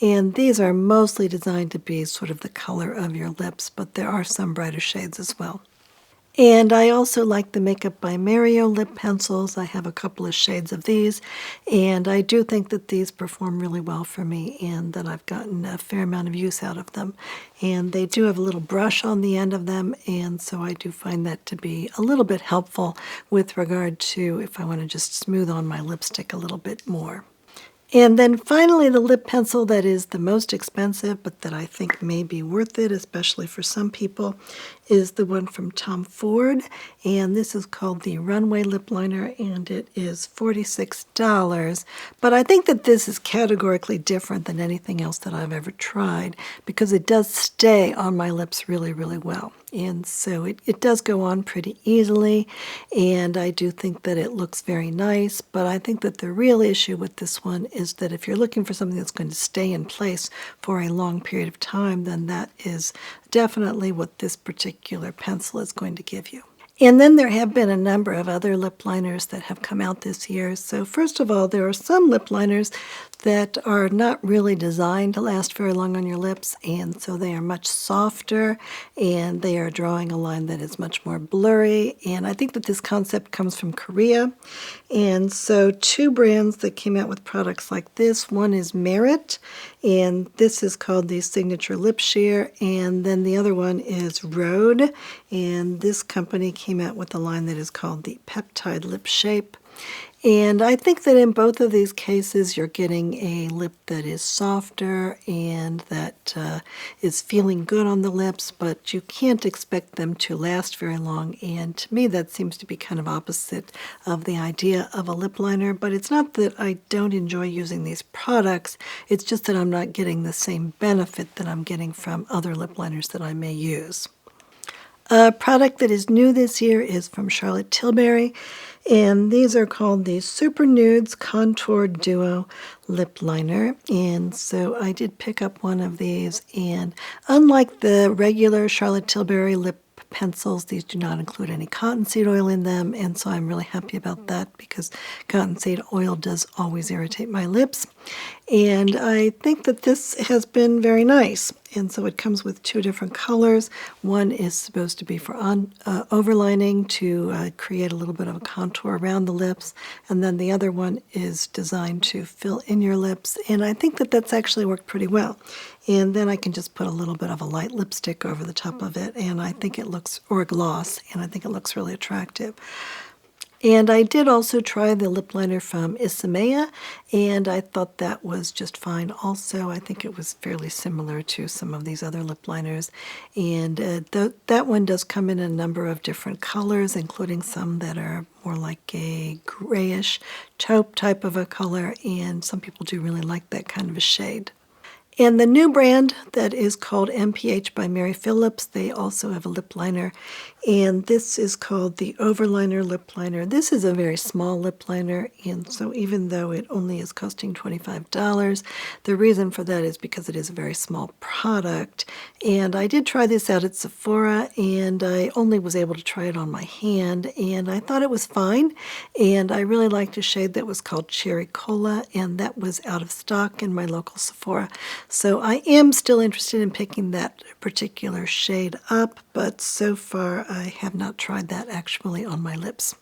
And these are mostly designed to be sort of the color of your lips, but there are some brighter shades as well. And I also like the Makeup by Mario lip pencils. I have a couple of shades of these, and I do think that these perform really well for me and that I've gotten a fair amount of use out of them. And they do have a little brush on the end of them, and so I do find that to be a little bit helpful with regard to if I want to just smooth on my lipstick a little bit more. And then finally, the lip pencil that is the most expensive, but that I think may be worth it, especially for some people, is the one from Tom Ford. And this is called the Runway Lip Liner, and it is $46. But I think that this is categorically different than anything else that I've ever tried, because it does stay on my lips really, really well. And so it does go on pretty easily, and I do think that it looks very nice, but I think that the real issue with this one is that if you're looking for something that's going to stay in place for a long period of time, then that is definitely what this particular pencil is going to give you. And then there have been a number of other lip liners that have come out this year. So first of all, there are some lip liners that are not really designed to last very long on your lips, and so they are much softer, and they are drawing a line that is much more blurry. And I think that this concept comes from Korea. And so two brands that came out with products like this, one is Merit, and this is called the Signature Lip Sheer, and then the other one is Rhode, and this company came out with a line that is called the Peptide Lip Shape. And I think that in both of these cases, you're getting a lip that is softer and that is feeling good on the lips, but you can't expect them to last very long. And to me, that seems to be kind of opposite of the idea of a lip liner. But it's not that I don't enjoy using these products. It's just that I'm not getting the same benefit that I'm getting from other lip liners that I may use. A product that is new this year is from Charlotte Tilbury, and these are called the Super Nudes Contour Duo Lip Liner. And so I did pick up one of these, and unlike the regular Charlotte Tilbury lip pencils, these do not include any cottonseed oil in them, and so I'm really happy about that because cottonseed oil does always irritate my lips. And I think that this has been very nice. And so it comes with two different colors. One is supposed to be for overlining to create a little bit of a contour around the lips. And then the other one is designed to fill in your lips. And I think that that's actually worked pretty well. And then I can just put a little bit of a light lipstick over the top of it. And I think it looks, or a gloss, and I think it looks really attractive. And I did also try the lip liner from Isamaya, and I thought that was just fine also. I think it was fairly similar to some of these other lip liners. And that one does come in a number of different colors, including some that are more like a grayish taupe type of a color, and some people do really like that kind of a shade. And the new brand that is called MPH by Mary Phillips, they also have a lip liner, and this is called the Overliner Lip Liner. This is a very small lip liner, and so even though it only is costing $25, the reason for that is because it is a very small product. And I did try this out at Sephora, and I only was able to try it on my hand, and I thought it was fine, and I really liked a shade that was called Cherry Cola, and that was out of stock in my local Sephora. So I am still interested in picking that particular shade up, but so far I have not tried that actually on my lips.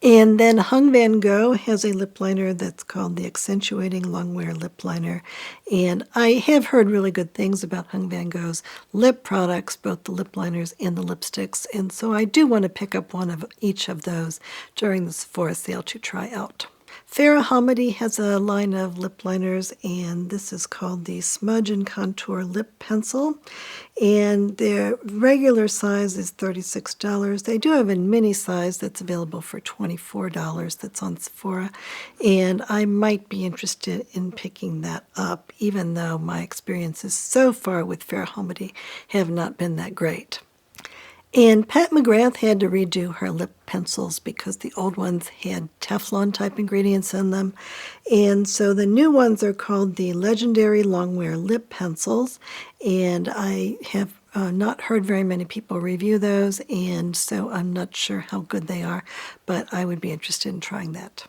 And then Hung Van Gogh has a lip liner that's called the Accentuating Longwear Lip Liner. And I have heard really good things about Hung Van Gogh's lip products, both the lip liners and the lipsticks. And so I do want to pick up one of each of those during the Sephora sale to try out. Farrah Hamidi has a line of lip liners, and this is called the Smudge and Contour Lip Pencil. And their regular size is $36. They do have a mini size that's available for $24 that's on Sephora. And I might be interested in picking that up, even though my experiences so far with Farrah Hamidi have not been that great. And Pat McGrath had to redo her lip pencils because the old ones had Teflon type ingredients in them. And so the new ones are called the Legendary Longwear Lip Pencils. And I have not heard very many people review those, and so I'm not sure how good they are, but I would be interested in trying that.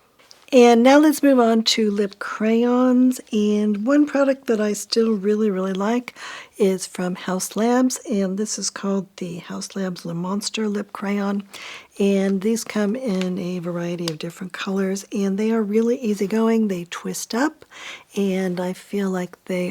And now let's move on to lip crayons. And one product that I still really like is from Haus Labs, and this is called the Haus Labs Le Monster Lip Crayon. And these come in a variety of different colors, and they are really easygoing. They twist up, and I feel like they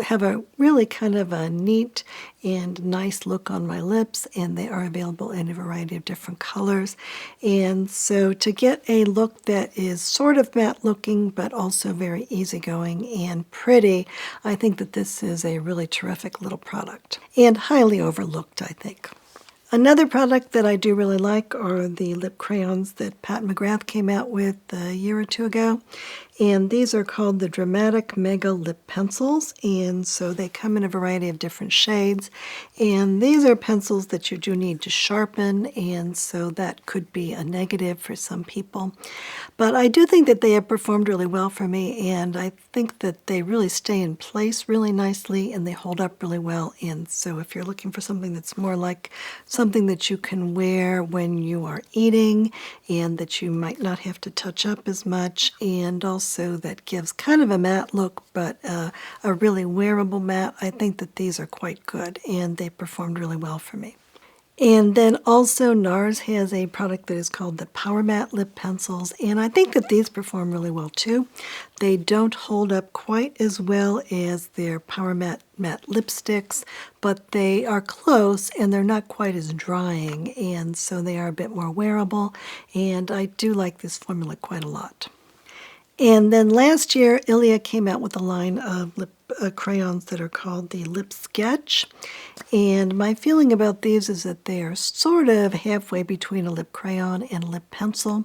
have a really kind of a neat and nice look on my lips, and they are available in a variety of different colors. And so to get a look that is sort of matte looking but also very easygoing and pretty, I think that this is a really terrific little product and highly overlooked, I think. Another product that I do really like are the lip crayons that Pat McGrath came out with a year or two ago. And these are called the Dramatic Mega Lip Pencils, and so they come in a variety of different shades. And these are pencils that you do need to sharpen, and so that could be a negative for some people. But I do think that they have performed really well for me, and I think that they really stay in place really nicely, and they hold up really well. And so if you're looking for something that's more like something that you can wear when you are eating, and that you might not have to touch up as much, and also that gives kind of a matte look, but a really wearable matte, I think that these are quite good, and they performed really well for me. And then also NARS has a product that is called the Power Matte Lip Pencils, and I think that these perform really well too. They don't hold up quite as well as their Power Matte lipsticks, but they are close and they're not quite as drying, and so they are a bit more wearable, and I do like this formula quite a lot. And then last year, Ilia came out with a line of lip crayons that are called the Lip Sketch. And my feeling about these is that they are sort of halfway between a lip crayon and a lip pencil.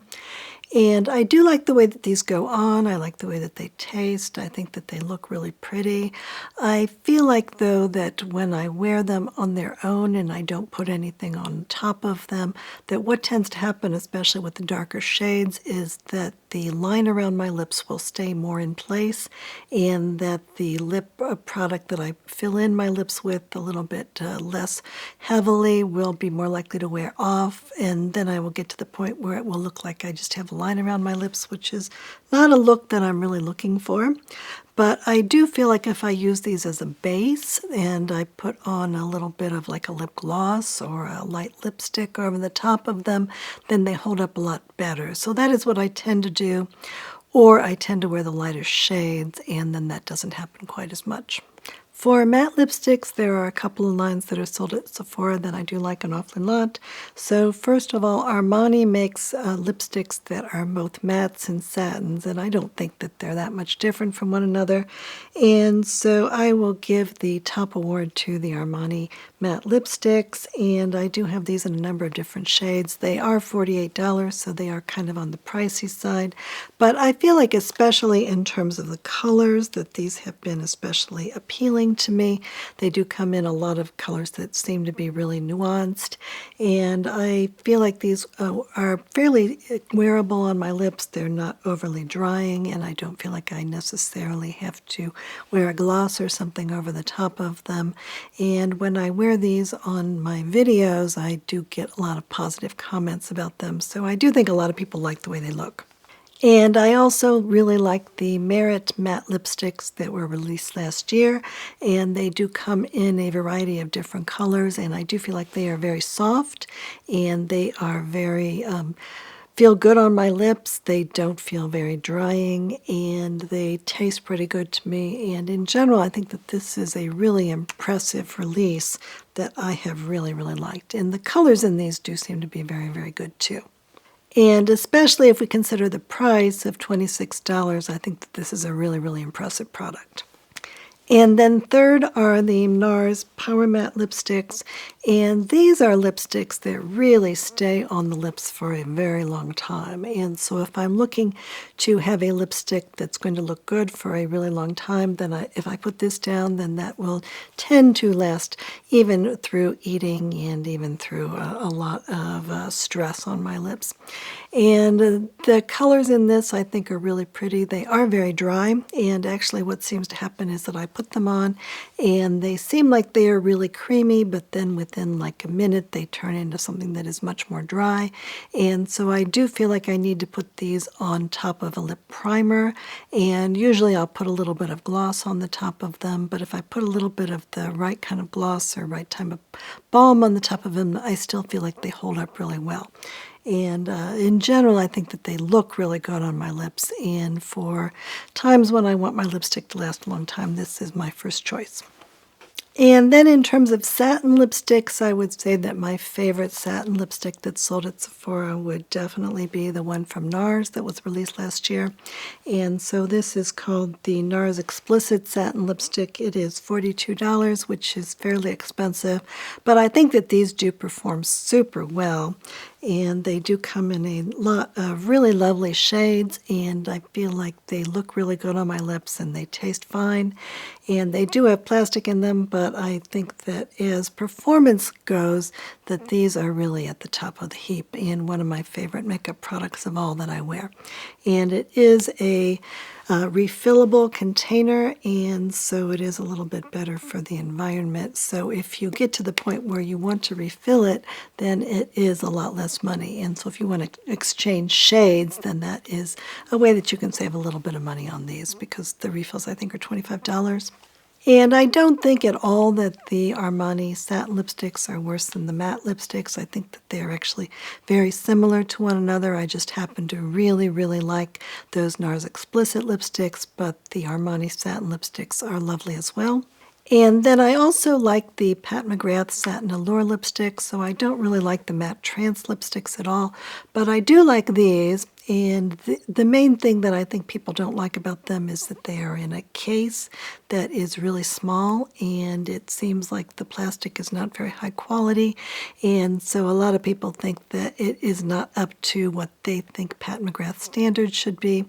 And I do like the way that these go on. I like the way that they taste. I think that they look really pretty. I feel like, though, that when I wear them on their own and I don't put anything on top of them, that what tends to happen, especially with the darker shades, is that the line around my lips will stay more in place, and that the lip product that I fill in my lips with a little bit less heavily will be more likely to wear off, and then I will get to the point where it will look like I just have a line around my lips, which is not a look that I'm really looking for. But I do feel like if I use these as a base and I put on a little bit of like a lip gloss or a light lipstick over the top of them, then they hold up a lot better. So that is what I tend to do, or I tend to wear the lighter shades, and then that doesn't happen quite as much. For matte lipsticks, there are a couple of lines that are sold at Sephora that I do like an awfully lot. So first of all, Armani makes lipsticks that are both mattes and satins, and I don't think that they're that much different from one another. And so I will give the top award to the Armani matte lipsticks, and I do have these in a number of different shades. They are $48, so they are kind of on the pricey side, but I feel like especially in terms of the colors that these have been especially appealing to me. They do come in a lot of colors that seem to be really nuanced, and I feel like these are fairly wearable on my lips. They're not overly drying, and I don't feel like I necessarily have to wear a gloss or something over the top of them. And when I wear these on my videos, I do get a lot of positive comments about them, so I do think a lot of people like the way they look. And I also really like the Merit matte lipsticks that were released last year, and they do come in a variety of different colors, and I do feel like they are very soft, and they are very feel good on my lips. They don't feel very drying, and they taste pretty good to me. And in general, I think that this is a really impressive release that I have really, really liked. And the colors in these do seem to be very, very good too. And especially if we consider the price of $26, I think that this is a really, really impressive product. And then third are the NARS Power Matte lipsticks, and these are lipsticks that really stay on the lips for a very long time. And so if I'm looking to have a lipstick that's going to look good for a really long time, then if I put this down, then that will tend to last even through eating and even through a lot of stress on my lips. And the colors in this I think are really pretty. They are very dry, and actually what seems to happen is that I put them on and they seem like they are really creamy, but then within like a minute they turn into something that is much more dry. And so I do feel like I need to put these on top of a lip primer, and usually I'll put a little bit of gloss on the top of them, but if I put a little bit of the right kind of gloss or right type of balm on the top of them, I still feel like they hold up really well. And in general, I think that they look really good on my lips. And for times when I want my lipstick to last a long time, this is my first choice. And then in terms of satin lipsticks, I would say that my favorite satin lipstick that's sold at Sephora would definitely be the one from NARS that was released last year. And so this is called the NARS Explicit Satin Lipstick. It is $42, which is fairly expensive, but I think that these do perform super well. And they do come in a lot of really lovely shades, and I feel like they look really good on my lips and they taste fine. And they do have plastic in them, but I think that as performance goes, that these are really at the top of the heap and one of my favorite makeup products of all that I wear. And it is a refillable container, and so it is a little bit better for the environment. So if you get to the point where you want to refill it, then it is a lot less money. And so if you want to exchange shades, then that is a way that you can save a little bit of money on these, because the refills I think are $25. And I don't think at all that the Armani satin lipsticks are worse than the matte lipsticks. I think that they're actually very similar to one another. I just happen to really, really like those NARS Explicit lipsticks, but the Armani satin lipsticks are lovely as well. And then I also like the Pat McGrath Satin Allure lipstick, so I don't really like the matte trance lipsticks at all, but I do like these. And the main thing that I think people don't like about them is that they are in a case that is really small, and it seems like the plastic is not very high quality, and so a lot of people think that it is not up to what they think Pat McGrath standards should be.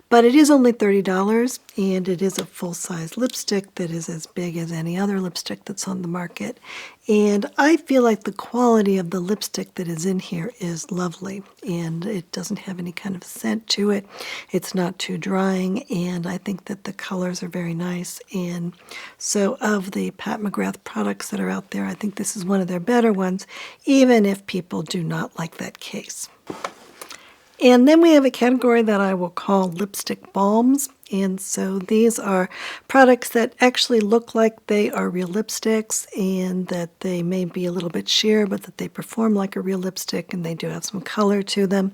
But it is only $30, and it is a full-size lipstick that is as big as any other lipstick that's on the market. And I feel like the quality of the lipstick that is in here is lovely, and it doesn't have any kind of scent to it. It's not too drying, and I think that the colors are very nice. And so of the Pat McGrath products that are out there, I think this is one of their better ones, even if people do not like that case. And then we have a category that I will call lipstick balms. And so these are products that actually look like they are real lipsticks, and that they may be a little bit sheer, but that they perform like a real lipstick, and they do have some color to them.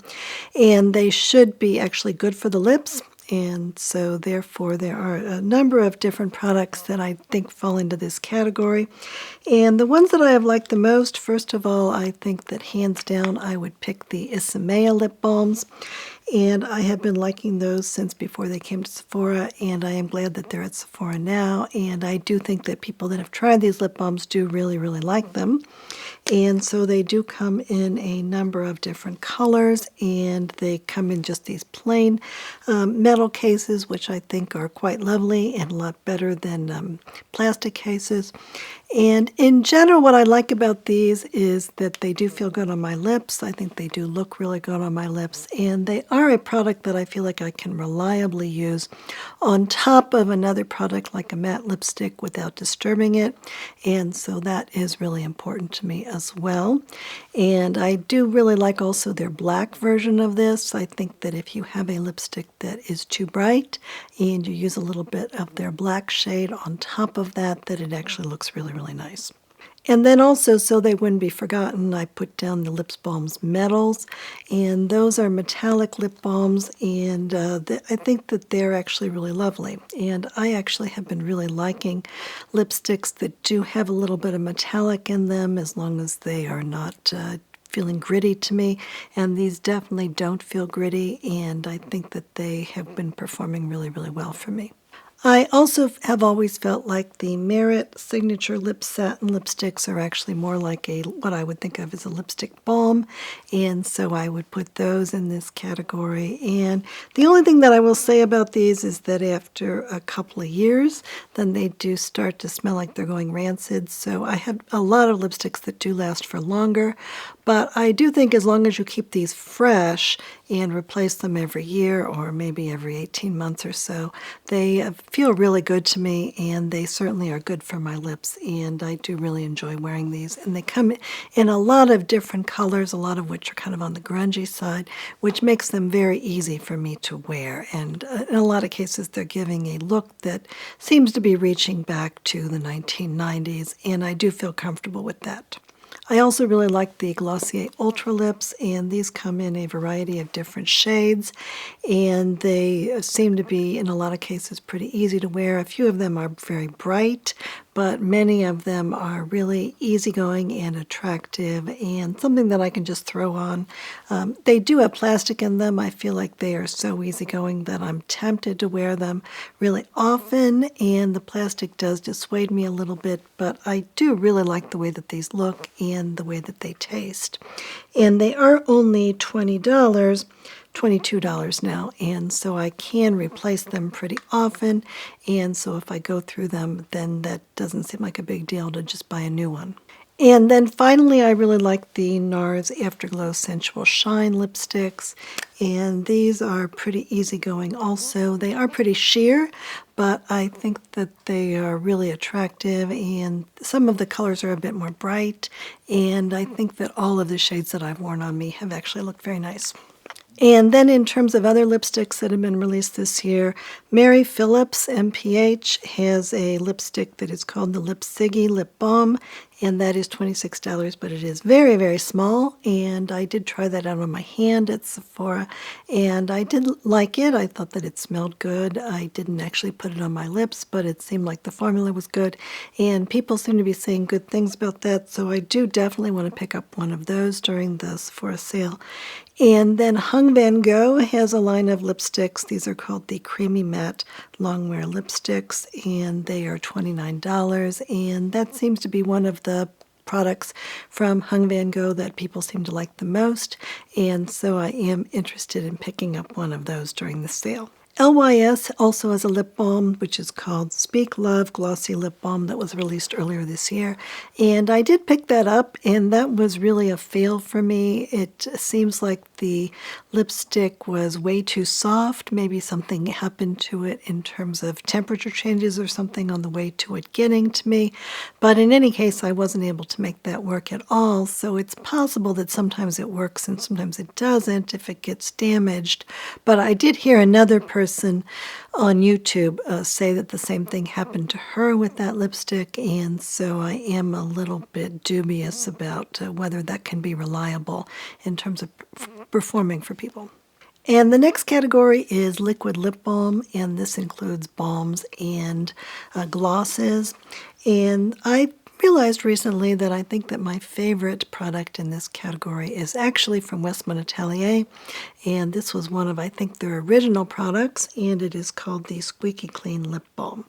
And they should be actually good for the lips. and so therefore there are a number of different products that I think fall into this category. And the ones that I have liked the most, first of all, I think that hands down I would pick the Isamaya lip balms. And I have been liking those since before they came to Sephora, and I am glad that they're at Sephora now. And I do think that people that have tried these lip balms do really, really like them. And so they do come in a number of different colors, and they come in just these plain metal cases, which I think are quite lovely and a lot better than plastic cases. And in general, what I like about these is that they do feel good on my lips. I think they do look really good on my lips, and they are a product that I feel like I can reliably use on top of another product like a matte lipstick without disturbing it. And so that is really important to me as well. And I do really like also their black version of this. I think that if you have a lipstick that is too bright and you use a little bit of their black shade on top of that, that it actually looks really, really nice. And then also, so they wouldn't be forgotten, I put down the Lip Balms Metals, and those are metallic lip balms, and I think that they're actually really lovely. And I actually have been really liking lipsticks that do have a little bit of metallic in them, as long as they are not feeling gritty to me, and these definitely don't feel gritty, and I think that they have been performing really, really well for me. I also have always felt like the Merit Signature Lip Satin lipsticks are actually more like what I would think of as a lipstick balm, and so I would put those in this category. And the only thing that I will say about these is that after a couple of years, then they do start to smell like they're going rancid. So I have a lot of lipsticks that do last for longer, but I do think as long as you keep these fresh and replace them every year or maybe every 18 months or so, they feel really good to me, and they certainly are good for my lips, and I do really enjoy wearing these. And they come in a lot of different colors, a lot of which are kind of on the grungy side, which makes them very easy for me to wear. And in a lot of cases, they're giving a look that seems to be reaching back to the 1990s, and I do feel comfortable with that. I also really like the Glossier Ultra Lips, and these come in a variety of different shades, and they seem to be, in a lot of cases, pretty easy to wear. A few of them are very bright, but many of them are really easygoing and attractive, and something that I can just throw on. They do have plastic in them. I feel like they are so easygoing that I'm tempted to wear them really often, and the plastic does dissuade me a little bit, but I do really like the way that these look and the way that they taste. And they are only $20. $22 now, and so I can replace them pretty often, and so if I go through them, then that doesn't seem like a big deal to just buy a new one. And then finally, I really like the NARS Afterglow Sensual Shine lipsticks, and these are pretty easygoing also. They are pretty sheer, but I think that they are really attractive, and some of the colors are a bit more bright, and I think that all of the shades that I've worn on me have actually looked very nice. And then in terms of other lipsticks that have been released this year, Mary Phillips, MPH, has a lipstick that is called the Lipsiggy Lip Balm, and that is $26, but it is very, very small, and I did try that out on my hand at Sephora, and I did like it. I thought that it smelled good. I didn't actually put it on my lips, but it seemed like the formula was good, and people seem to be saying good things about that, so I do definitely want to pick up one of those during the Sephora sale. And then Hung Van Gogh has a line of lipsticks. These are called the Creamy Matte Longwear Lipsticks, and they are $29. And that seems to be one of the products from Hung Van Gogh that people seem to like the most. And so I am interested in picking up one of those during the sale. LYS also has a lip balm, which is called Speak Love Glossy Lip Balm, that was released earlier this year. And I did pick that up, and that was really a fail for me. It seems like the lipstick was way too soft. Maybe something happened to it in terms of temperature changes or something on the way to it getting to me. But in any case, I wasn't able to make that work at all. So it's possible that sometimes it works and sometimes it doesn't if it gets damaged. But I did hear another person on YouTube say that the same thing happened to her with that lipstick, and so I am a little bit dubious about whether that can be reliable in terms of performing for people. And the next category is liquid lip balm, and this includes balms and glosses. And I realized recently that I think that my favorite product in this category is actually from Westmont Atelier, and this was one of, I think, their original products, and it is called the Squeaky Clean Lip Balm.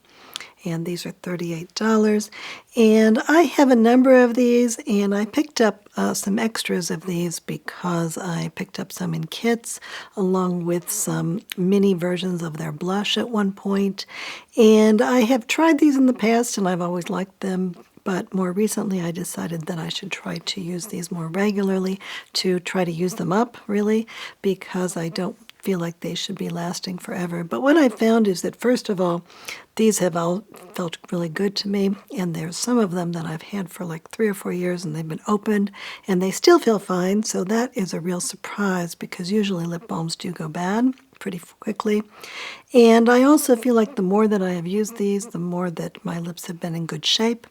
And these are $38. And I have a number of these, and I picked up some extras of these because I picked up some in kits along with some mini versions of their blush at one point. And I have tried these in the past, and I've always liked them. But more recently, I decided that I should try to use these more regularly to try to use them up, really, because I don't feel like they should be lasting forever. But what I found is that, first of all, these have all felt really good to me, and there's some of them that I've had for like 3 or 4 years, and they've been opened, and they still feel fine, so that is a real surprise, because usually lip balms do go bad pretty quickly. And I also feel like the more that I have used these, the more that my lips have been in good shape,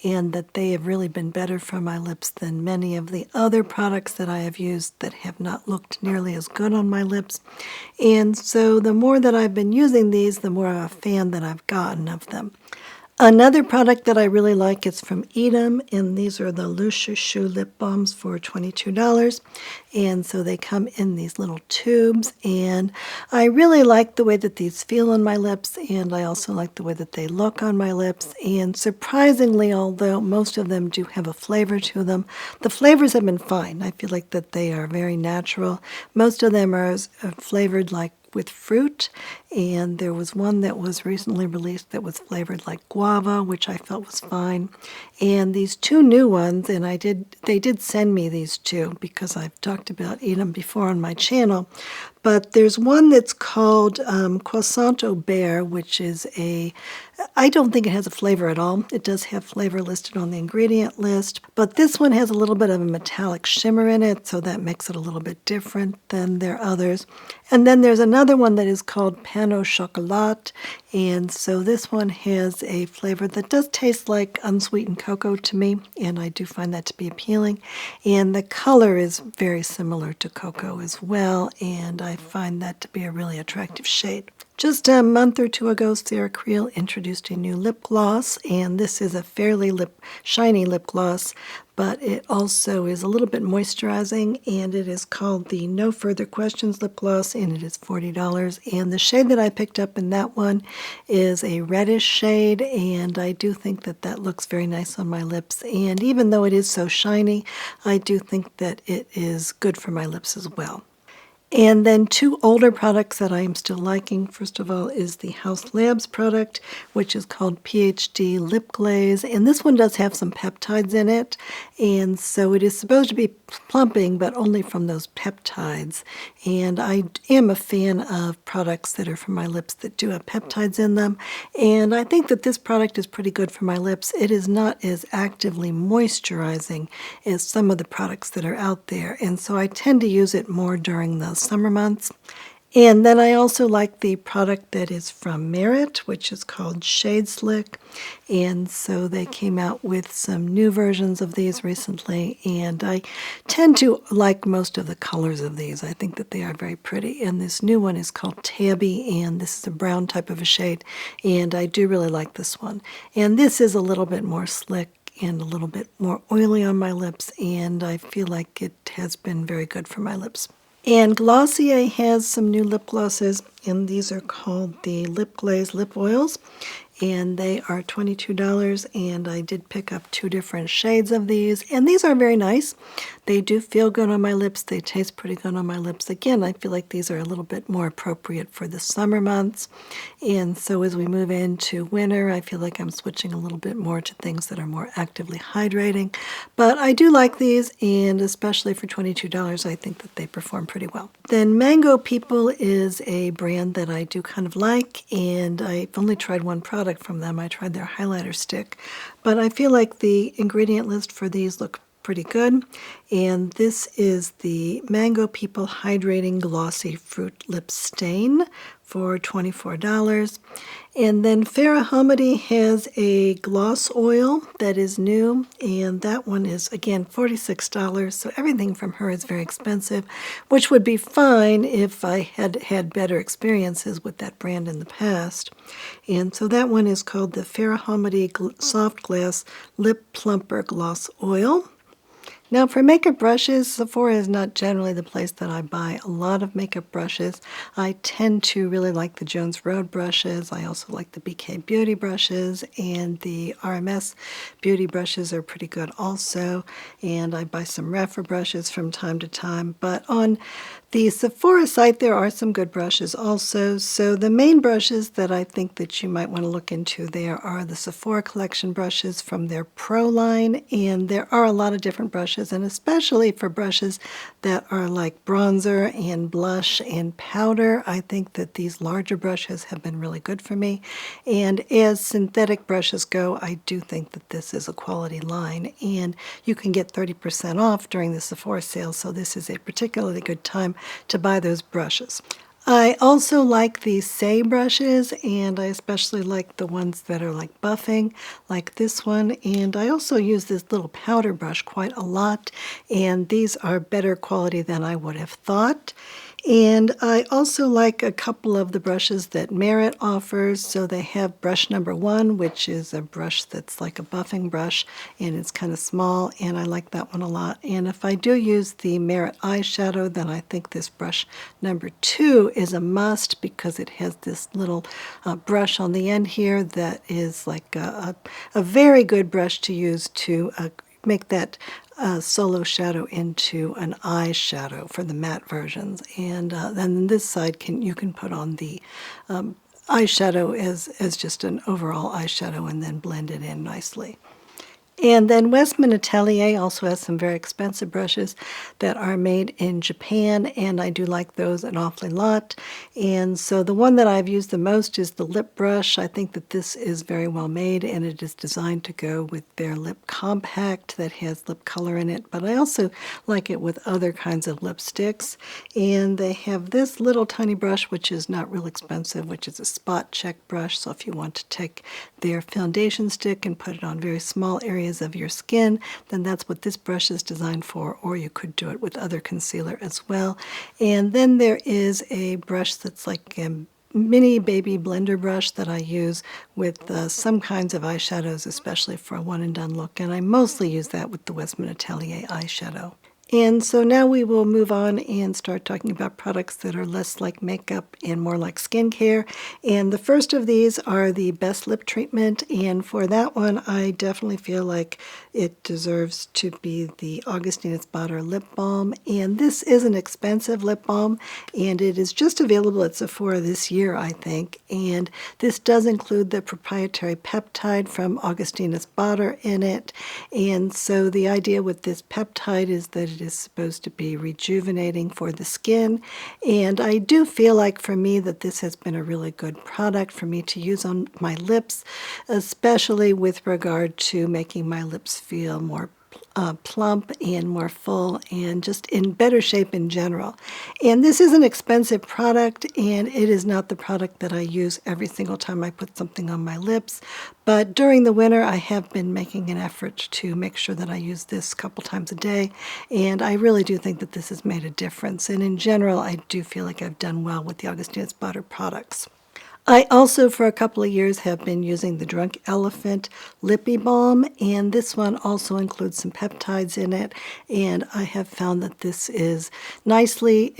and that they have really been better for my lips than many of the other products that I have used that have not looked nearly as good on my lips. And so the more that I've been using these, the more of a fan that I've gotten of them. Another product that I really like is from Edam, and these are the Loose Shoe Lip Balms for $22. And so they come in these little tubes, and I really like the way that these feel on my lips, and I also like the way that they look on my lips. And surprisingly, although most of them do have a flavor to them, the flavors have been fine. I feel like that they are very natural. Most of them are flavored like with fruit, and there was one that was recently released that was flavored like guava, which I felt was fine. And these 2 new ones, and they did send me these 2 because I've talked about Edam before on my channel, but there's one that's called Croissant au Beurre, which is I don't think it has a flavor at all. It does have flavor listed on the ingredient list, but this one has a little bit of a metallic shimmer in it, so that makes it a little bit different than their others. And then there's another one that is called Pain au Chocolat, and so this one has a flavor that does taste like unsweetened cocoa to me, and I do find that to be appealing. And the color is very similar to cocoa as well, and I find that to be a really attractive shade. Just a month or 2 ago, Sarah Creel introduced a new lip gloss, and this is a fairly shiny lip gloss, but it also is a little bit moisturizing, and it is called the No Further Questions lip gloss, and it is $40. And the shade that I picked up in that one is a reddish shade, and I do think that that looks very nice on my lips. And even though it is so shiny, I do think that it is good for my lips as well. And then 2 older products that I am still liking. First of all is the House Labs product, which is called PhD Lip Glaze. And this one does have some peptides in it. And so it is supposed to be plumping, but only from those peptides. And I am a fan of products that are for my lips that do have peptides in them. And I think that this product is pretty good for my lips. It is not as actively moisturizing as some of the products that are out there. And so I tend to use it more during the summer months. And then I also like the product that is from Merit, which is called Shade Slick. And so they came out with some new versions of these recently, and I tend to like most of the colors of these. I think that they are very pretty. And this new one is called Tabby, and this is a brown type of a shade, and I do really like this one. And this is a little bit more slick and a little bit more oily on my lips, and I feel like it has been very good for my lips. And Glossier has some new lip glosses, and these are called the Lip Glaze Lip Oils, and they are $22, and I did pick up 2 different shades of these, and these are very nice. They do feel good on my lips. They taste pretty good on my lips. Again, I feel like these are a little bit more appropriate for the summer months, and so as we move into winter, I feel like I'm switching a little bit more to things that are more actively hydrating. But I do like these, and especially for $22, I think that they perform pretty well. Then Mango People is a brand that I do kind of like, and I've only tried one product from them. I tried their highlighter stick, but I feel like the ingredient list for these look pretty good. And this is the Mango People Hydrating Glossy Fruit Lip Stain for $24. And then Farrah Hamidi has a gloss oil that is new, and that one is, again, $46. So everything from her is very expensive, which would be fine if I had had better experiences with that brand in the past. And so that one is called the Farrah Hamidi Soft Glass Lip Plumper Gloss Oil. Now for makeup brushes, Sephora is not generally the place that I buy a lot of makeup brushes. I tend to really like the Jones Road brushes. I also like the BK Beauty brushes, and the RMS Beauty brushes are pretty good also. And I buy some Rapha brushes from time to time. But on the Sephora site, there are some good brushes also. So the main brushes that I think that you might want to look into there are the Sephora Collection brushes from their Pro line, and there are a lot of different brushes, and especially for brushes that are like bronzer and blush and powder, I think that these larger brushes have been really good for me. And as synthetic brushes go, I do think that this is a quality line, and you can get 30% off during the Sephora sale, so this is a particularly good time to buy those brushes. I also like these Say brushes, and I especially like the ones that are like buffing, like this one. And I also use this little powder brush quite a lot, and these are better quality than I would have thought. And I also like a couple of the brushes that Merit offers. So they have brush number 1, which is a brush that's like a buffing brush, and it's kind of small, and I like that one a lot. And if I do use the Merit eyeshadow, then I think this brush number 2 is a must, because it has this little brush on the end here that is like a very good brush to use to make that solo shadow into an eyeshadow for the matte versions. And then this side you can put on the eyeshadow as just an overall eyeshadow and then blend it in nicely. And then Westman Atelier also has some very expensive brushes that are made in Japan, and I do like those an awfully lot. And so the one that I've used the most is the lip brush. I think that this is very well made, and it is designed to go with their lip compact that has lip color in it, but I also like it with other kinds of lipsticks. And they have this little tiny brush, which is not real expensive, which is a spot check brush. So if you want to take their foundation stick and put it on very small areas of your skin, then that's what this brush is designed for, or you could do it with other concealer as well. And then there is a brush that's like a mini baby blender brush that I use with some kinds of eyeshadows, especially for a one and done look, and I mostly use that with the Westman Atelier eyeshadow. And so now we will move on and start talking about products that are less like makeup and more like skincare. And the first of these are the Best Lip Treatment. And for that one, I definitely feel like it deserves to be the Augustina Spada Lip Balm. And this is an expensive lip balm, and it is just available at Sephora this year, I think. And this does include the proprietary peptide from Augustina Spada in it. And so the idea with this peptide is that it is supposed to be rejuvenating for the skin, and I do feel like for me that this has been a really good product for me to use on my lips, especially with regard to making my lips feel more plump and more full and just in better shape in general. And this is an expensive product, and it is not the product that I use every single time I put something on my lips. But during the winter, I have been making an effort to make sure that I use this a couple times a day, and I really do think that this has made a difference. And in general, I do feel like I've done well with the Augustina Spada products. I also, for a couple of years, have been using the Drunk Elephant Lippy Balm, and this one also includes some peptides in it, and I have found that this is nicely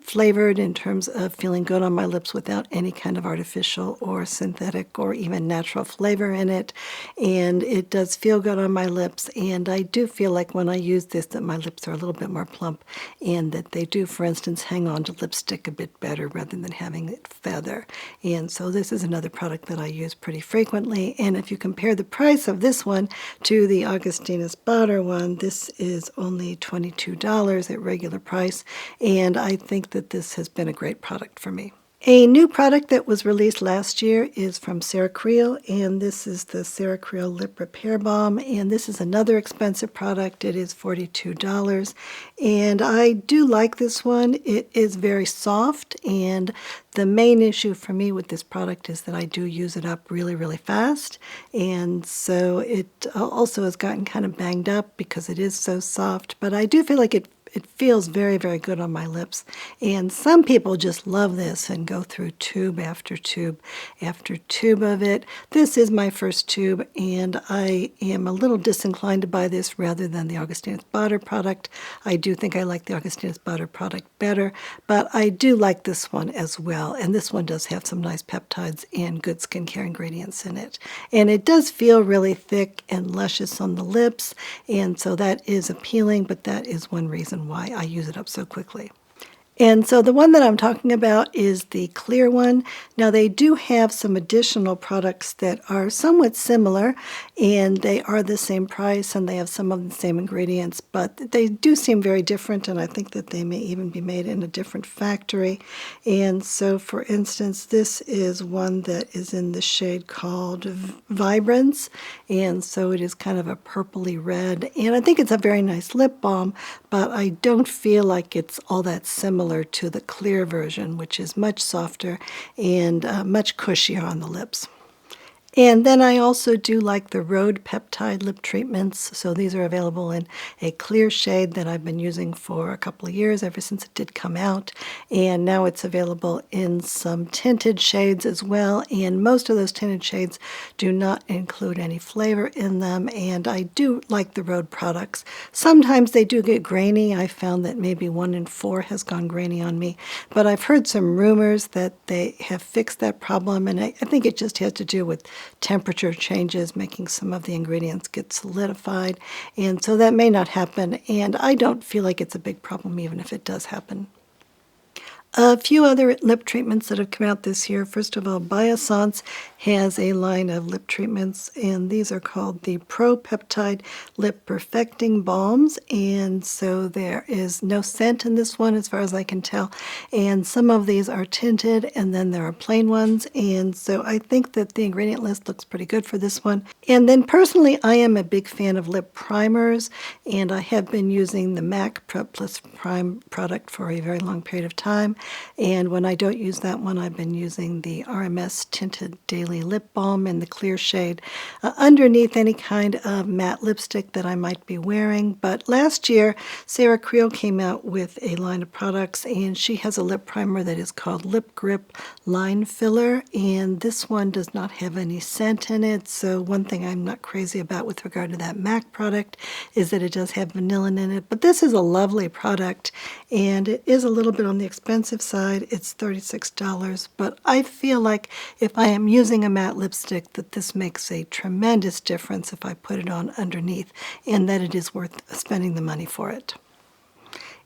flavored in terms of feeling good on my lips without any kind of artificial or synthetic or even natural flavor in it, and it does feel good on my lips, and I do feel like when I use this that my lips are a little bit more plump, and that they do, for instance, hang on to lipstick a bit better rather than having it feather. And so this is another product that I use pretty frequently. And if you compare the price of this one to the Augustina Spada one, this is only $22 at regular price. And I think that this has been a great product for me. A new product that was released last year is from Creel, and this is the Creel Lip Repair Balm, and this is another expensive product. It is $42, and I do like this one. It is very soft, and the main issue for me with this product is that I do use it up really, really fast, and so it also has gotten kind of banged up because it is so soft, but I do feel like it feels very, very good on my lips. And some people just love this and go through tube after tube after tube of it. This is my first tube, and I am a little disinclined to buy this rather than the Augustinus Bader product. I do think I like the Augustinus Bader product better, but I do like this one as well. And this one does have some nice peptides and good skincare ingredients in it. And it does feel really thick and luscious on the lips, and so that is appealing, but that is one reason why I use it up so quickly. And so the one that I'm talking about is the clear one. Now they do have some additional products that are somewhat similar, and they are the same price and they have some of the same ingredients, but they do seem very different, and I think that they may even be made in a different factory. And so for instance, this is one that is in the shade called Vibrance, and so it is kind of a purpley red, and I think it's a very nice lip balm, but I don't feel like it's all that similar to the clear version, which is much softer and much cushier on the lips. And then I also do like the Rhode Peptide Lip Treatments. So these are available in a clear shade that I've been using for a couple of years, ever since it did come out. And now it's available in some tinted shades as well. And most of those tinted shades do not include any flavor in them. And I do like the Rhode products. Sometimes they do get grainy. I found that maybe 1 in 4 has gone grainy on me. But I've heard some rumors that they have fixed that problem. And I think it just has to do with temperature changes, making some of the ingredients get solidified, and so that may not happen, and I don't feel like it's a big problem even if it does happen. A few other lip treatments that have come out this year. First of all, Biossance has a line of lip treatments, and these are called the Pro Peptide Lip Perfecting Balms, and so there is no scent in this one as far as I can tell, and some of these are tinted and then there are plain ones, and so I think that the ingredient list looks pretty good for this one. And then personally, I am a big fan of lip primers, and I have been using the MAC Prep Plus Prime product for a very long period of time. And when I don't use that one, I've been using the RMS Tinted Daily Lip Balm in the clear shade underneath any kind of matte lipstick that I might be wearing. But last year, Sarah Creel came out with a line of products, and she has a lip primer that is called Lip Grip Line Filler, and this one does not have any scent in it. So one thing I'm not crazy about with regard to that MAC product is that it does have vanillin in it. But this is a lovely product, and it is a little bit on the expensive side. It's $36, but I feel like if I am using a matte lipstick that this makes a tremendous difference if I put it on underneath, and that it is worth spending the money for it.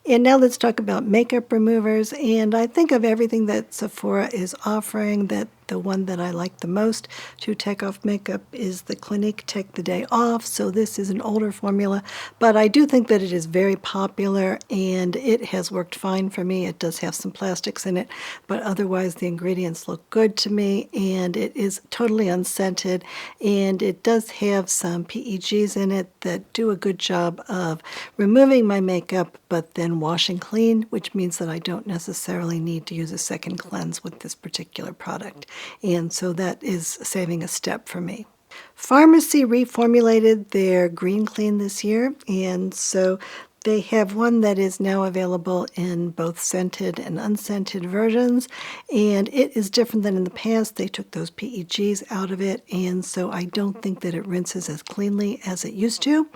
And now let's talk about makeup removers, and I think of everything that Sephora is offering, that the one that I like the most to take off makeup is the Clinique Take the Day Off. So this is an older formula, but I do think that it is very popular and it has worked fine for me. It does have some plastics in it, but otherwise the ingredients look good to me, and it is totally unscented, and it does have some PEGs in it that do a good job of removing my makeup but then washing clean, which means that I don't necessarily need to use a second cleanse with this particular product. And so that is saving a step for me. Pharmacy reformulated their Green Clean this year, and so they have one that is now available in both scented and unscented versions, and it is different than in the past. They took those PEGs out of it, and so I don't think that it rinses as cleanly as it used to.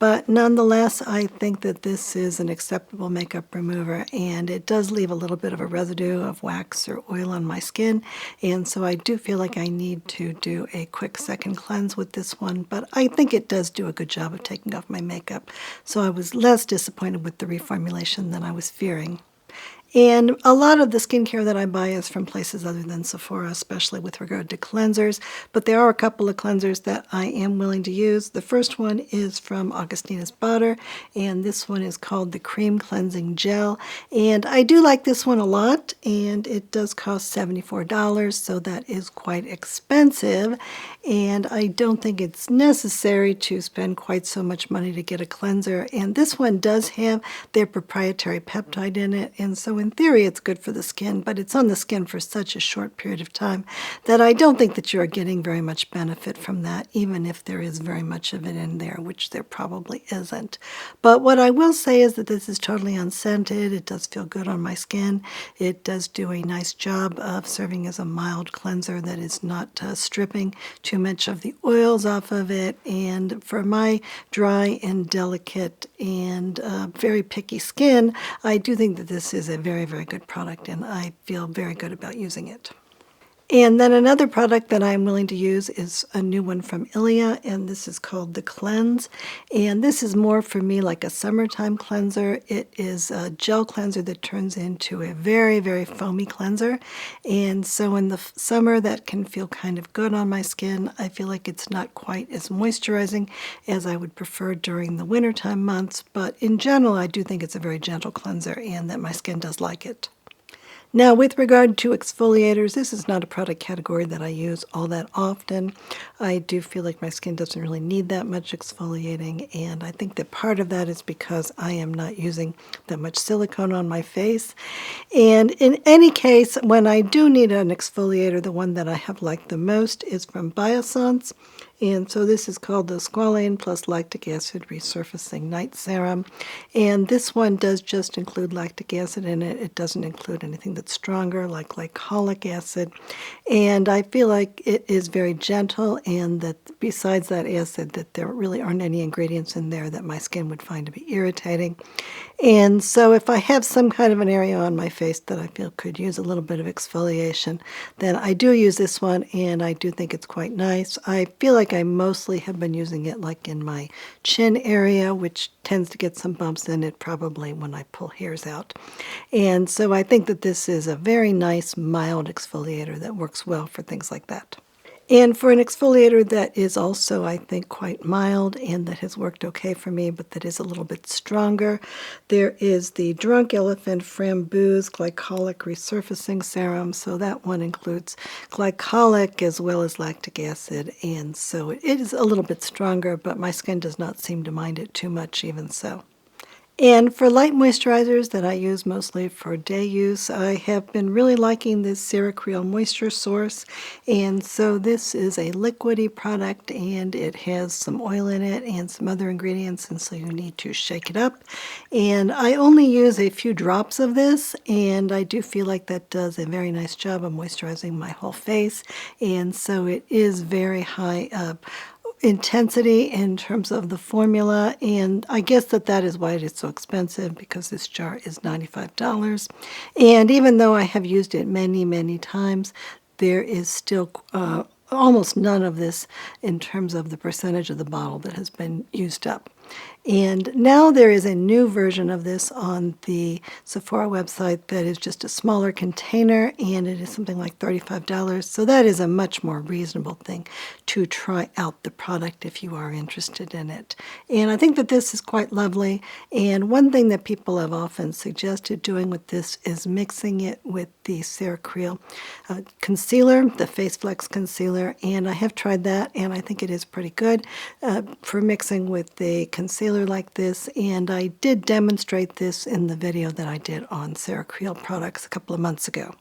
But nonetheless, I think that this is an acceptable makeup remover, and it does leave a little bit of a residue of wax or oil on my skin, and so I do feel like I need to do a quick second cleanse with this one, but I think it does do a good job of taking off my makeup, so I was less disappointed with the reformulation than I was fearing. And a lot of the skincare that I buy is from places other than Sephora, especially with regard to cleansers. But there are a couple of cleansers that I am willing to use. The first one is from Augustina's Butter, and this one is called the Cream Cleansing Gel. And I do like this one a lot, and it does cost $74, so that is quite expensive. And I don't think it's necessary to spend quite so much money to get a cleanser. And this one does have their proprietary peptide in it, and so in theory it's good for the skin, but it's on the skin for such a short period of time that I don't think that you are getting very much benefit from that, even if there is very much of it in there, which there probably isn't. But what I will say is that this is totally unscented. It does feel good on my skin. It does do a nice job of serving as a mild cleanser that is not stripping too much of the oils off of it. And for my dry and delicate and very picky skin, I do think that this is a very, very good product, and I feel very good about using it. And then another product that I'm willing to use is a new one from Ilia, and this is called The Cleanse. And this is more for me like a summertime cleanser. It is a gel cleanser that turns into a very, very foamy cleanser. And so in the summer, that can feel kind of good on my skin. I feel like it's not quite as moisturizing as I would prefer during the wintertime months, but in general, I do think it's a very gentle cleanser and that my skin does like it. Now, with regard to exfoliators, this is not a product category that I use all that often. I do feel like my skin doesn't really need that much exfoliating, and I think that part of that is because I am not using that much silicone on my face. And in any case, when I do need an exfoliator, the one that I have liked the most is from Biossance. And so this is called the Squalane plus Lactic Acid Resurfacing Night Serum. And this one does just include lactic acid in it. It doesn't include anything that's stronger like glycolic acid. And I feel like it is very gentle, and that besides that acid, that there really aren't any ingredients in there that my skin would find to be irritating. And so if I have some kind of an area on my face that I feel could use a little bit of exfoliation, then I do use this one, and I do think it's quite nice. I feel like I mostly have been using it like in my chin area, which tends to get some bumps in it probably when I pull hairs out. And so I think that this is a very nice, mild exfoliator that works well for things like that. And for an exfoliator that is also, I think, quite mild and that has worked okay for me, but that is a little bit stronger, there is the Drunk Elephant Framboos Glycolic Resurfacing Serum. So that one includes glycolic as well as lactic acid, and so it is a little bit stronger, but my skin does not seem to mind it too much even so. And for light moisturizers that I use mostly for day use, I have been really liking this CeraCreole Moisture Source. And so this is a liquidy product, and it has some oil in it and some other ingredients, and so you need to shake it up. And I only use a few drops of this, and I do feel like that does a very nice job of moisturizing my whole face. And so it is very high up intensity in terms of the formula, and I guess that is why it is so expensive, because this jar is $95. And even though I have used it many, many times, there is still almost none of this in terms of the percentage of the bottle that has been used up. And now there is a new version of this on the Sephora website that is just a smaller container, and it is something like $35. So that is a much more reasonable thing to try out the product if you are interested in it. And I think that this is quite lovely. And one thing that people have often suggested doing with this is mixing it with the CeraCreole concealer, the Face Flex concealer. And I have tried that, and I think it is pretty good for mixing with the concealer like this, and I did demonstrate this in the video that I did on CeraCreole products a couple of months ago.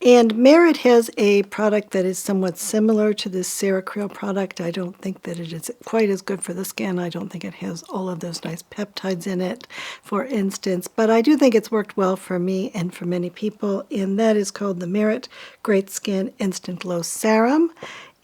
And Merit has a product that is somewhat similar to this CeraCreole product. I don't think that it is quite as good for the skin. I don't think it has all of those nice peptides in it, for instance. But I do think it's worked well for me and for many people, and that is called the Merit Great Skin Instant Glow Serum.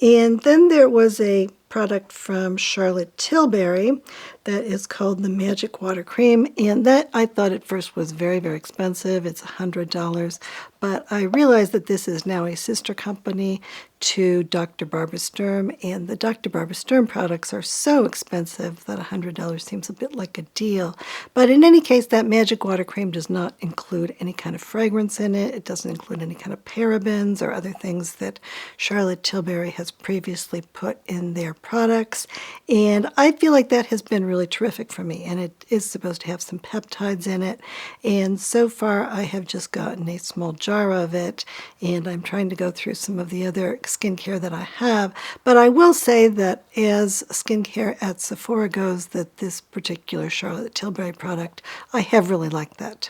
And then there was a product from Charlotte Tilbury that is called the Magic Water Cream, and that I thought at first was very, very expensive. It's $100, but I realize that this is now a sister company to Dr. Barbara Sturm, and the Dr. Barbara Sturm products are so expensive that $100 seems a bit like a deal. But in any case, that Magic Water Cream does not include any kind of fragrance in it. It doesn't include any kind of parabens or other things that Charlotte Tilbury has previously put in their products. And I feel like that has been really terrific for me, and it is supposed to have some peptides in it. And so far, I have just gotten a small jar of it, and I'm trying to go through some of the other skincare that I have. But I will say that as skincare at Sephora goes, that this particular Charlotte Tilbury product, I have really liked that.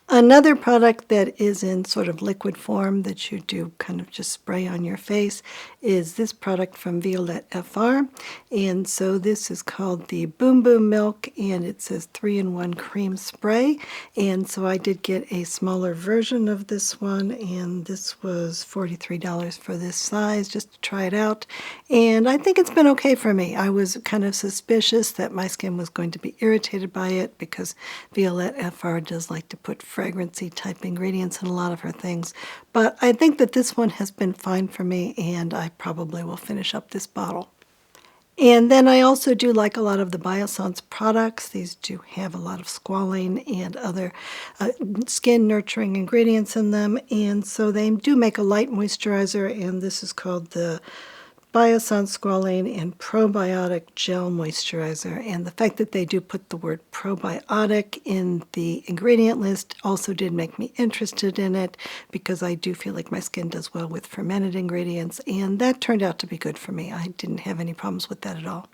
Another product that is in sort of liquid form that you do kind of just spray on your face is this product from Violette FR. And so this is called the Boom Boom Milk, and it says 3-in-1 cream spray. And so I did get a smaller version of this one, and this was $43 for this size just to try it out. And I think it's been okay for me. I was kind of suspicious that my skin was going to be irritated by it because Violette FR does like to put fragrancy type ingredients in a lot of her things. But I think that this one has been fine for me, and I probably will finish up this bottle. And then I also do like a lot of the Biossance products. These do have a lot of squalane and other skin nurturing ingredients in them. And so they do make a light moisturizer, and this is called the Biossance Squalane and Probiotic Gel Moisturizer. And the fact that they do put the word probiotic in the ingredient list also did make me interested in it, because I do feel like my skin does well with fermented ingredients, and that turned out to be good for me. I didn't have any problems with that at all.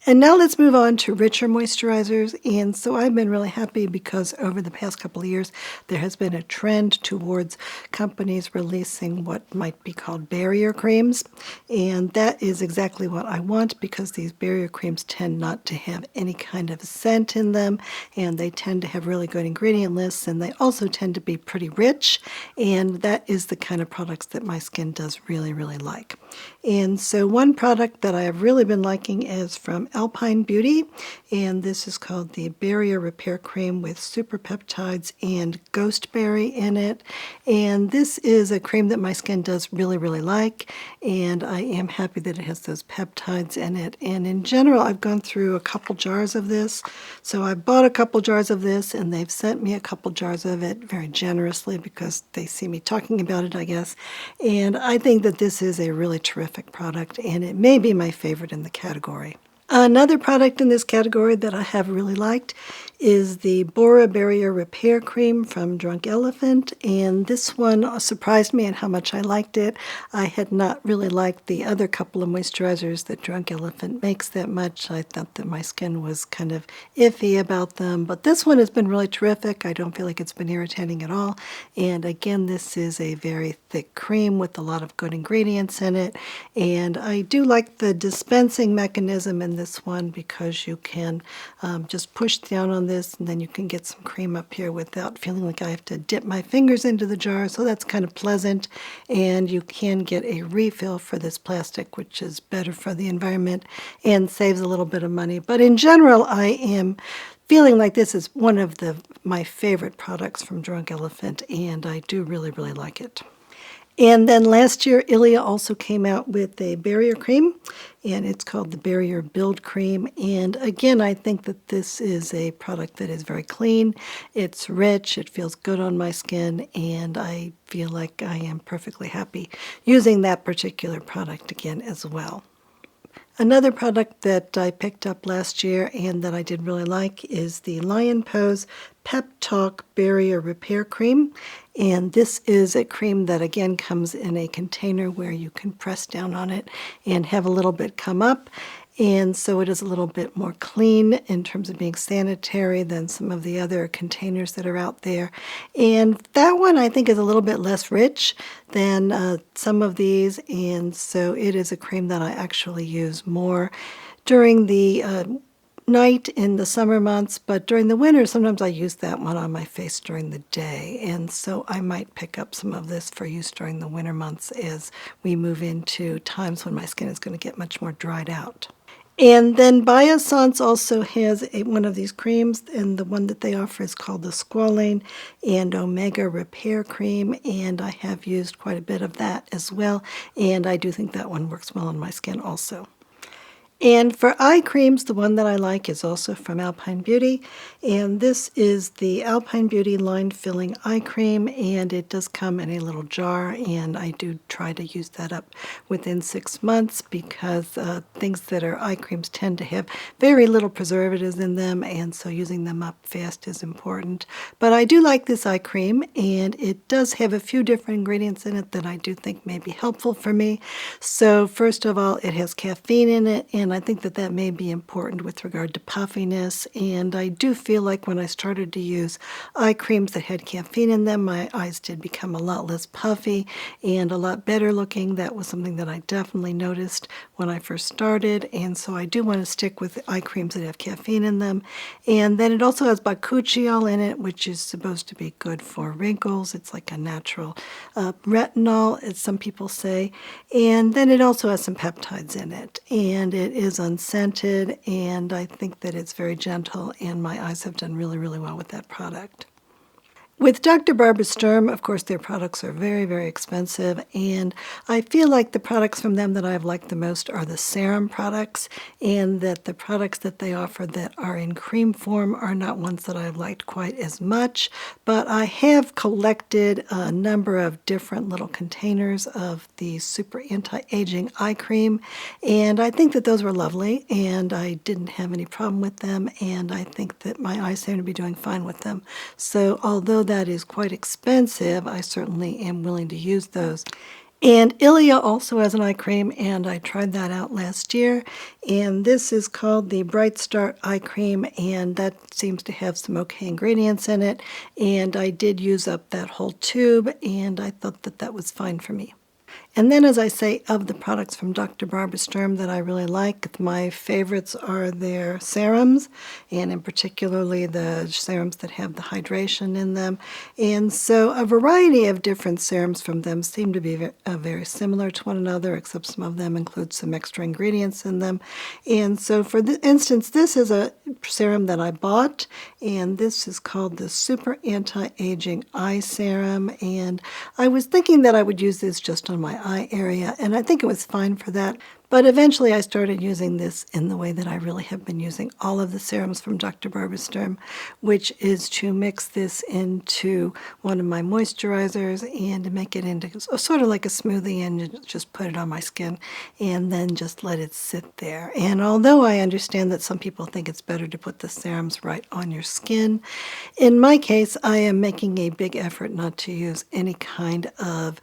And now let's move on to richer moisturizers. And so I've been really happy because over the past couple of years, there has been a trend towards companies releasing what might be called barrier creams. And that is exactly what I want, because these barrier creams tend not to have any kind of scent in them, and they tend to have really good ingredient lists, and they also tend to be pretty rich. And that is the kind of products that my skin does really, really like. And so one product that I have really been liking is from Alpine Beauty, and this is called the Barrier Repair Cream with super peptides and ghostberry in it. And this is a cream that my skin does really, really like, and I am happy that it has those peptides in it. And in general, I've gone through a couple jars of this. So I bought a couple jars of this, and they've sent me a couple jars of it very generously because they see me talking about it, I guess. And I think that this is a really terrific product, and it may be my favorite in the category. Another product in this category that I have really liked is the Bora Barrier Repair Cream from Drunk Elephant, and this one surprised me in how much I liked it. I had not really liked the other couple of moisturizers that Drunk Elephant makes that much. I thought that my skin was kind of iffy about them, but this one has been really terrific. I don't feel like it's been irritating at all, and again, this is a very thick cream with a lot of good ingredients in it, and I do like the dispensing mechanism in this one, because you can just push down on this, and then you can get some cream up here without feeling like I have to dip my fingers into the jar, so that's kind of pleasant. And you can get a refill for this plastic, which is better for the environment and saves a little bit of money. But in general, I am feeling like this is one of my favorite products from Drunk Elephant, and I do really, really like it. And then last year, Ilia also came out with a barrier cream, and it's called the Barrier Build Cream. And again, I think that this is a product that is very clean. It's rich, it feels good on my skin, and I feel like I am perfectly happy using that particular product again as well. Another product that I picked up last year and that I did really like is the Lion Pose Pep Talk Barrier Repair Cream. And this is a cream that again comes in a container where you can press down on it and have a little bit come up. And so it is a little bit more clean in terms of being sanitary than some of the other containers that are out there. And that one I think is a little bit less rich than some of these. And so it is a cream that I actually use more during the night in the summer months, but during the winter, sometimes I use that one on my face during the day. And so I might pick up some of this for use during the winter months as we move into times when my skin is going to get much more dried out. And then Biossance also has one of these creams, and the one that they offer is called the Squalane and Omega Repair Cream, and I have used quite a bit of that as well, and I do think that one works well on my skin also. And for eye creams, the one that I like is also from Alpine Beauty, and this is the Alpine Beauty Line Filling Eye Cream, and it does come in a little jar, and I do try to use that up within 6 months because things that are eye creams tend to have very little preservatives in them, and so using them up fast is important. But I do like this eye cream, and it does have a few different ingredients in it that I do think may be helpful for me. So first of all, it has caffeine in it, and I think that that may be important with regard to puffiness, and I do feel like when I started to use eye creams that had caffeine in them, my eyes did become a lot less puffy and a lot better looking. That was something that I definitely noticed when I first started, and so I do want to stick with eye creams that have caffeine in them. And then it also has bakuchiol in it, which is supposed to be good for wrinkles. It's like a natural retinol, as some people say. And then it also has some peptides in it, and it is unscented, and I think that it's very gentle, and my eyes have done really, really well with that product. With Dr. Barbara Sturm, of course, their products are very, very expensive, and I feel like the products from them that I've liked the most are the serum products, and that the products that they offer that are in cream form are not ones that I've liked quite as much, but I have collected a number of different little containers of the Super Anti-Aging Eye Cream, and I think that those were lovely, and I didn't have any problem with them, and I think that my eyes seem to be doing fine with them. So although that is quite expensive, I certainly am willing to use those. And Ilia also has an eye cream, and I tried that out last year. And this is called the Bright Start Eye Cream, and that seems to have some okay ingredients in it. And I did use up that whole tube, and I thought that that was fine for me. And then, as I say, of the products from Dr. Barbara Sturm that I really like, my favorites are their serums, and in particularly the serums that have the hydration in them. And so a variety of different serums from them seem to be very similar to one another, except some of them include some extra ingredients in them. And so for instance, this is a serum that I bought, and this is called the Super Anti-Aging Eye Serum, and I was thinking that I would use this just on my eye area, and I think it was fine for that. But eventually I started using this in the way that I really have been using all of the serums from Dr. Barbara Sturm, which is to mix this into one of my moisturizers and to make it into sort of like a smoothie and just put it on my skin and then just let it sit there. And although I understand that some people think it's better to put the serums right on your skin, in my case I am making a big effort not to use any kind of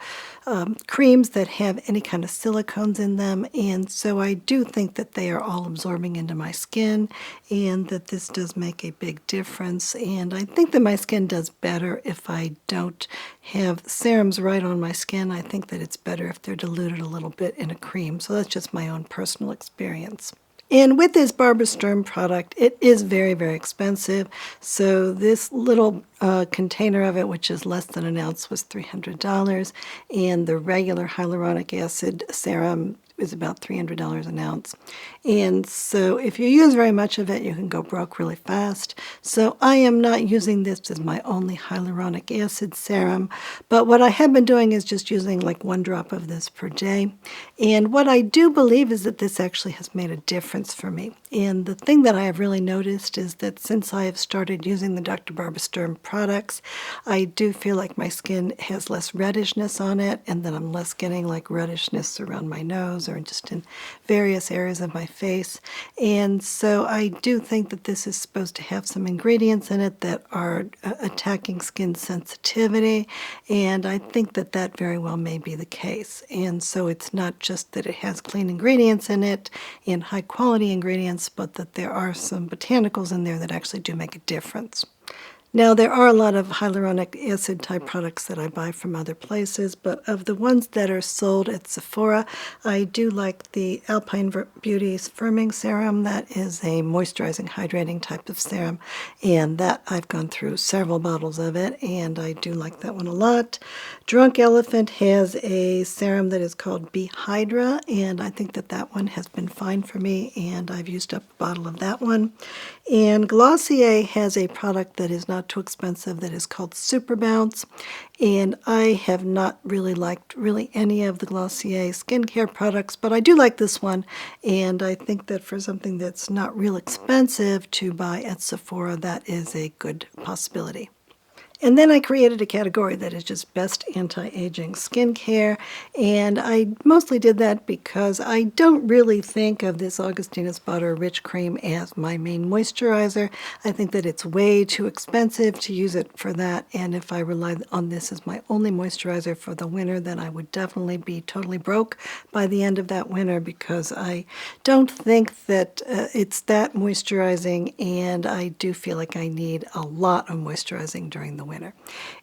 creams that have any kind of silicones in them, and so I do think that they are all absorbing into my skin and that this does make a big difference, and I think that my skin does better if I don't have serums right on my skin. I think that it's better if they're diluted a little bit in a cream, so that's just my own personal experience. And with this Barbara Sturm product, it is very, very expensive. So this little container of it, which is less than an ounce, was $300. And the regular hyaluronic acid serum is about $300 an ounce. And so if you use very much of it, you can go broke really fast. So I am not using this as my only hyaluronic acid serum, but what I have been doing is just using like 1 drop of this per day. And what I do believe is that this actually has made a difference for me. And the thing that I have really noticed is that since I have started using the Dr. Barbara Sturm products, I do feel like my skin has less reddishness on it, and that I'm less getting like reddishness around my nose or just in various areas of my face. And so I do think that this is supposed to have some ingredients in it that are attacking skin sensitivity, and I think that that very well may be the case. And so it's not just that it has clean ingredients in it and high quality ingredients, but that there are some botanicals in there that actually do make a difference. Now, there are a lot of hyaluronic acid type products that I buy from other places, but of the ones that are sold at Sephora, I do like the Alpine Beauty's Firming Serum. That is a moisturizing, hydrating type of serum, and that I've gone through several bottles of it, and I do like that one a lot. Drunk Elephant has a serum that is called Behydra, and I think that that one has been fine for me, and I've used up a bottle of that one. And Glossier has a product that is not too expensive that is called Super Bounce, and I have not really liked any of the Glossier skincare products, but I do like this one, and I think that for something that's not real expensive to buy at Sephora, that is a good possibility. And then I created a category that is just best anti-aging skincare, and I mostly did that because I don't really think of this Augustinus Butter Rich Cream as my main moisturizer. I think that it's way too expensive to use it for that, and if I relied on this as my only moisturizer for the winter, then I would definitely be totally broke by the end of that winter, because I don't think that it's that moisturizing, and I do feel like I need a lot of moisturizing during the winter.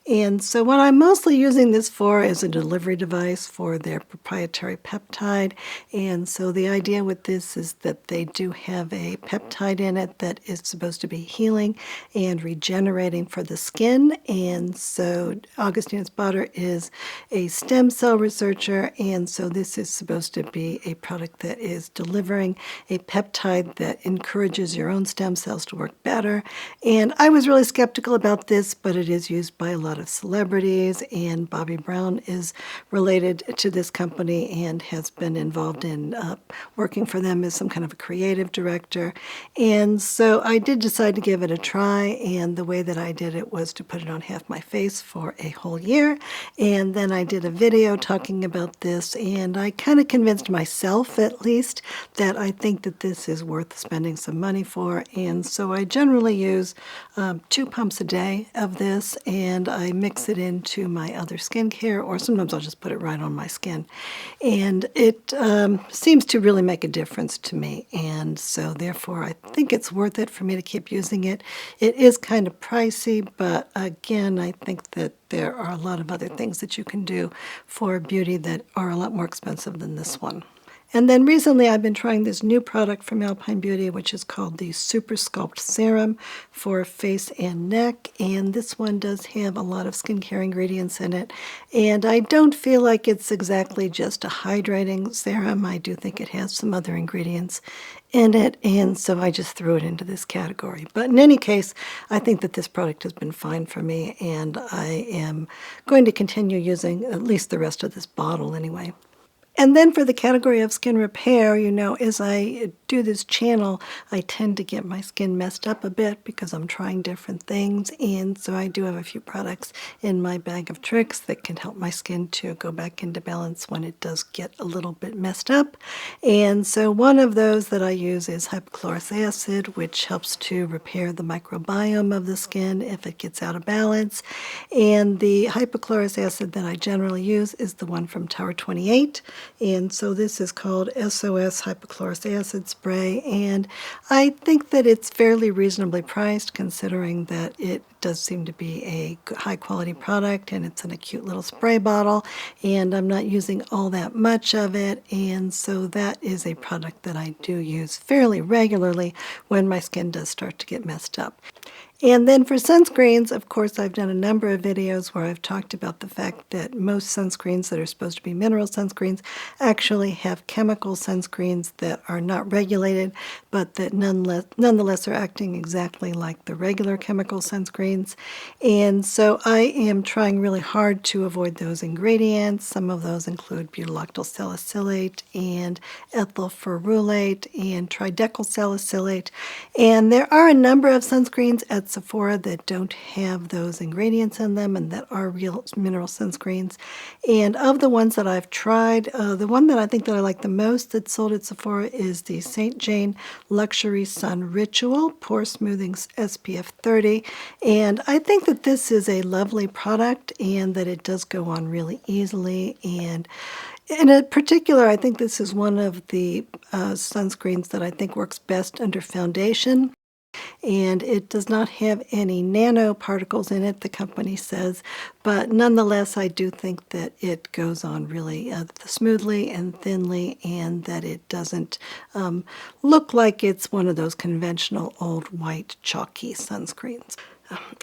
And so what I'm mostly using this for is a delivery device for their proprietary peptide. And so the idea with this is that they do have a peptide in it that is supposed to be healing and regenerating for the skin. And so Augustinus Butter is a stem cell researcher, and so this is supposed to be a product that is delivering a peptide that encourages your own stem cells to work better. And I was really skeptical about this, but it is used by a lot of celebrities, and Bobby Brown is related to this company and has been involved in working for them as some kind of a creative director. And so I did decide to give it a try, and the way that I did it was to put it on half my face for a whole year, and then I did a video talking about this, and I kind of convinced myself, at least, that I think that this is worth spending some money for. And so I generally use 2 pumps a day of this, and I mix it into my other skincare, or sometimes I'll just put it right on my skin. And it seems to really make a difference to me, and so therefore I think it's worth it for me to keep using it. It is kind of pricey, but again, I think that there are a lot of other things that you can do for beauty that are a lot more expensive than this one. And then recently I've been trying this new product from Alpine Beauty, which is called the Super Sculpt Serum for face and neck. And this one does have a lot of skincare ingredients in it. And I don't feel like it's exactly just a hydrating serum. I do think it has some other ingredients in it, and so I just threw it into this category. But in any case, I think that this product has been fine for me, and I am going to continue using at least the rest of this bottle anyway. And then for the category of skin repair, as I do this channel, I tend to get my skin messed up a bit because I'm trying different things. And so I do have a few products in my bag of tricks that can help my skin to go back into balance when it does get a little bit messed up. And so one of those that I use is hypochlorous acid, which helps to repair the microbiome of the skin if it gets out of balance. And the hypochlorous acid that I generally use is the one from Tower 28. And so this is called SOS Hypochlorous Acid Spray, and I think that it's fairly reasonably priced considering that it does seem to be a high quality product, and it's in a cute little spray bottle, and I'm not using all that much of it, and so that is a product that I do use fairly regularly when my skin does start to get messed up. And then for sunscreens, of course, I've done a number of videos where I've talked about the fact that most sunscreens that are supposed to be mineral sunscreens actually have chemical sunscreens that are not regulated, but that nonetheless are acting exactly like the regular chemical sunscreens. And so I am trying really hard to avoid those ingredients. Some of those include butyloctyl salicylate and ethyl ferulate and tridecyl salicylate. And there are a number of sunscreens at Sephora that don't have those ingredients in them and that are real mineral sunscreens. And of the ones that I've tried, the one that I think that I like the most that's sold at Sephora is the St. Jane Luxury Sun Ritual Pore Smoothing SPF 30. And I think that this is a lovely product and that it does go on really easily. And in particular, I think this is one of the sunscreens that I think works best under foundation. And it does not have any nanoparticles in it, the company says, but nonetheless, I do think that it goes on really smoothly and thinly, and that it doesn't look like it's one of those conventional old white chalky sunscreens.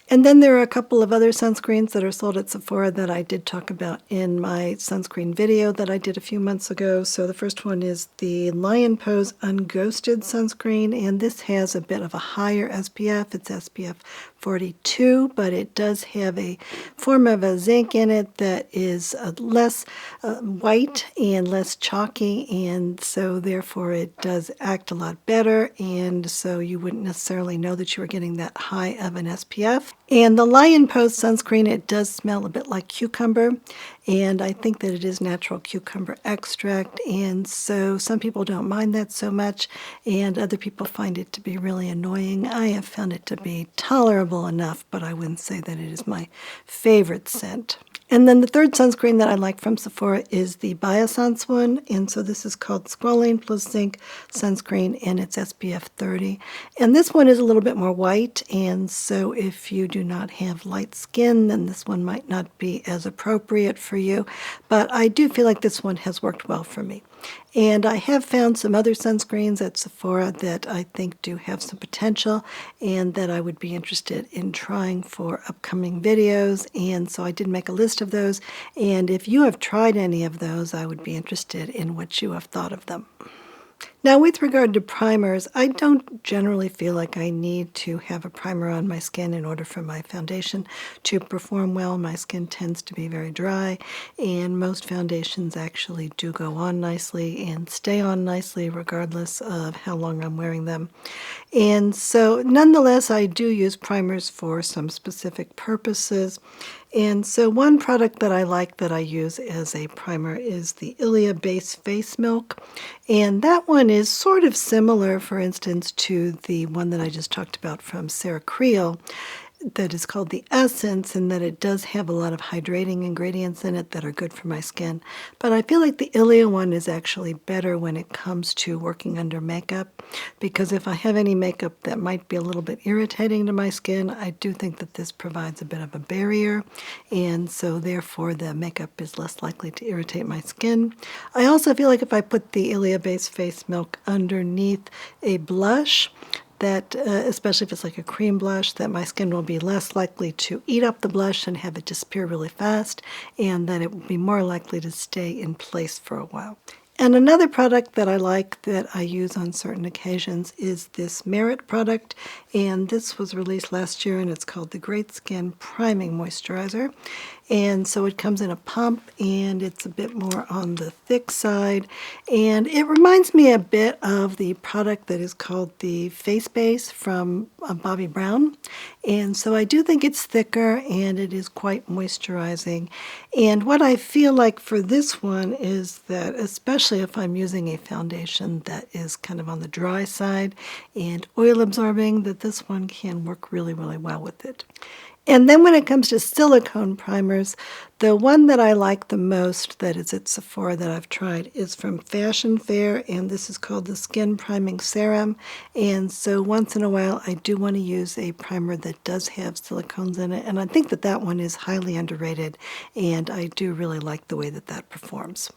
And then there are a couple of other sunscreens that are sold at Sephora that I did talk about in my sunscreen video that I did a few months ago. So the first one is the Lion Pose Unghosted sunscreen, and this has a bit of a higher SPF. It's SPF 42, but it does have a form of a zinc in it that is less white and less chalky, and so therefore it does act a lot better, and so you wouldn't necessarily know that you were getting that high of an SPF. And the Lion Pose sunscreen, it does smell a bit like cucumber, and I think that it is natural cucumber extract, and so some people don't mind that so much, and other people find it to be really annoying. I have found it to be tolerable enough, but I wouldn't say that it is my favorite scent. And then the third sunscreen that I like from Sephora is the Biossance one, and so this is called Squalane Plus Zinc Sunscreen, and it's SPF 30. And this one is a little bit more white, and so if you do not have light skin, then this one might not be as appropriate for you, but I do feel like this one has worked well for me. And I have found some other sunscreens at Sephora that I think do have some potential and that I would be interested in trying for upcoming videos. And so I did make a list of those. And if you have tried any of those, I would be interested in what you have thought of them. Now, with regard to primers, I don't generally feel like I need to have a primer on my skin in order for my foundation to perform well. My skin tends to be very dry, and most foundations actually do go on nicely and stay on nicely regardless of how long I'm wearing them. And so, nonetheless, I do use primers for some specific purposes. And so one product that I like that I use as a primer is the Ilia Base Face Milk. And that one is sort of similar, for instance, to the one that I just talked about from Sarah Creel, that is called the Essence, and that it does have a lot of hydrating ingredients in it that are good for my skin. But I feel like the Ilia one is actually better when it comes to working under makeup, because if I have any makeup that might be a little bit irritating to my skin, I do think that this provides a bit of a barrier, and so therefore the makeup is less likely to irritate my skin. I also feel like if I put the Ilia Base Face Milk underneath a blush, that, especially if it's like a cream blush, that my skin will be less likely to eat up the blush and have it disappear really fast, and that it will be more likely to stay in place for a while. And another product that I like that I use on certain occasions is this Merit product, and this was released last year, and it's called the Great Skin Priming Moisturizer. And so it comes in a pump, and it's a bit more on the thick side, and it reminds me a bit of the product that is called the Face Base from Bobbi Brown. And so I do think it's thicker, and it is quite moisturizing. And what I feel like for this one is that, especially if I'm using a foundation that is kind of on the dry side and oil absorbing, that this one can work really, really well with it. And then when it comes to silicone primers, the one that I like the most that is at Sephora that I've tried is from Fashion Fair, and this is called the Skin Priming Serum. And so once in a while, I do want to use a primer that does have silicones in it, and I think that that one is highly underrated, and I do really like the way that that performs.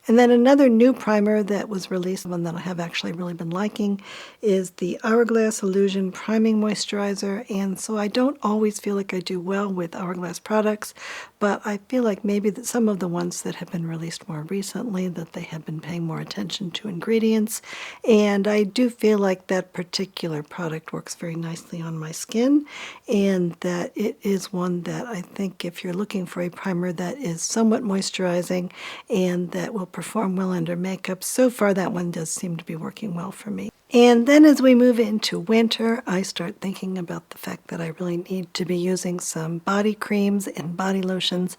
And then another new primer that was released, one that I have actually really been liking, is the Hourglass Illusion Priming Moisturizer. And so I don't always feel like I do well with Hourglass products, but I feel like maybe that some of the ones that have been released more recently, that they have been paying more attention to ingredients. And I do feel like that particular product works very nicely on my skin, and that it is one that I think if you're looking for a primer that is somewhat moisturizing and that will perform well under makeup, so far that one does seem to be working well for me. And then as we move into winter, I start thinking about the fact that I really need to be using some body creams and body lotions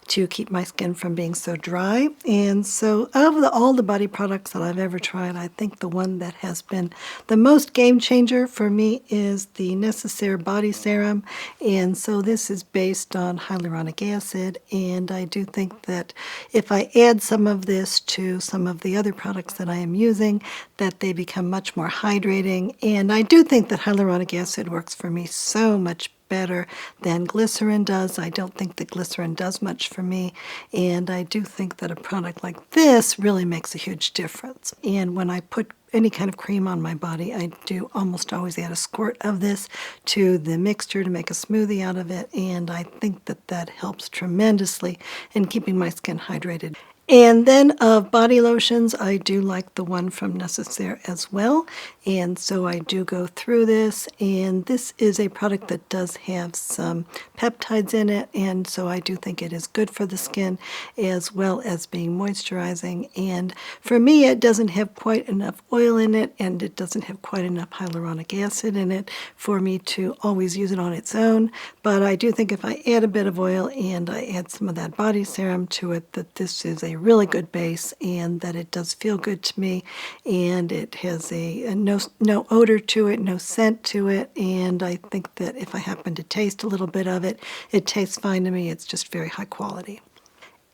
to keep my skin from being so dry. And so of all the body products that I've ever tried, I think the one that has been the most game changer for me is the Necessaire Body Serum. And so this is based on hyaluronic acid, and I do think that if I add some of this to some of the other products that I am using, that they become much more hydrating, and I do think that hyaluronic acid works for me so much better than glycerin does. I don't think that glycerin does much for me, and I do think that a product like this really makes a huge difference. And when I put any kind of cream on my body, I do almost always add a squirt of this to the mixture to make a smoothie out of it, and I think that that helps tremendously in keeping my skin hydrated. And then of body lotions, I do like the one from Necessaire as well. And so I do go through this. And this is a product that does have some peptides in it. And so I do think it is good for the skin as well as being moisturizing. And for me, it doesn't have quite enough oil in it, and it doesn't have quite enough hyaluronic acid in it for me to always use it on its own. But I do think if I add a bit of oil and I add some of that body serum to it, that this is a really good base, and that it does feel good to me, and it has a no odor to it, no scent to it, and I think that if I happen to taste a little bit of it, it tastes fine to me. It's just very high quality.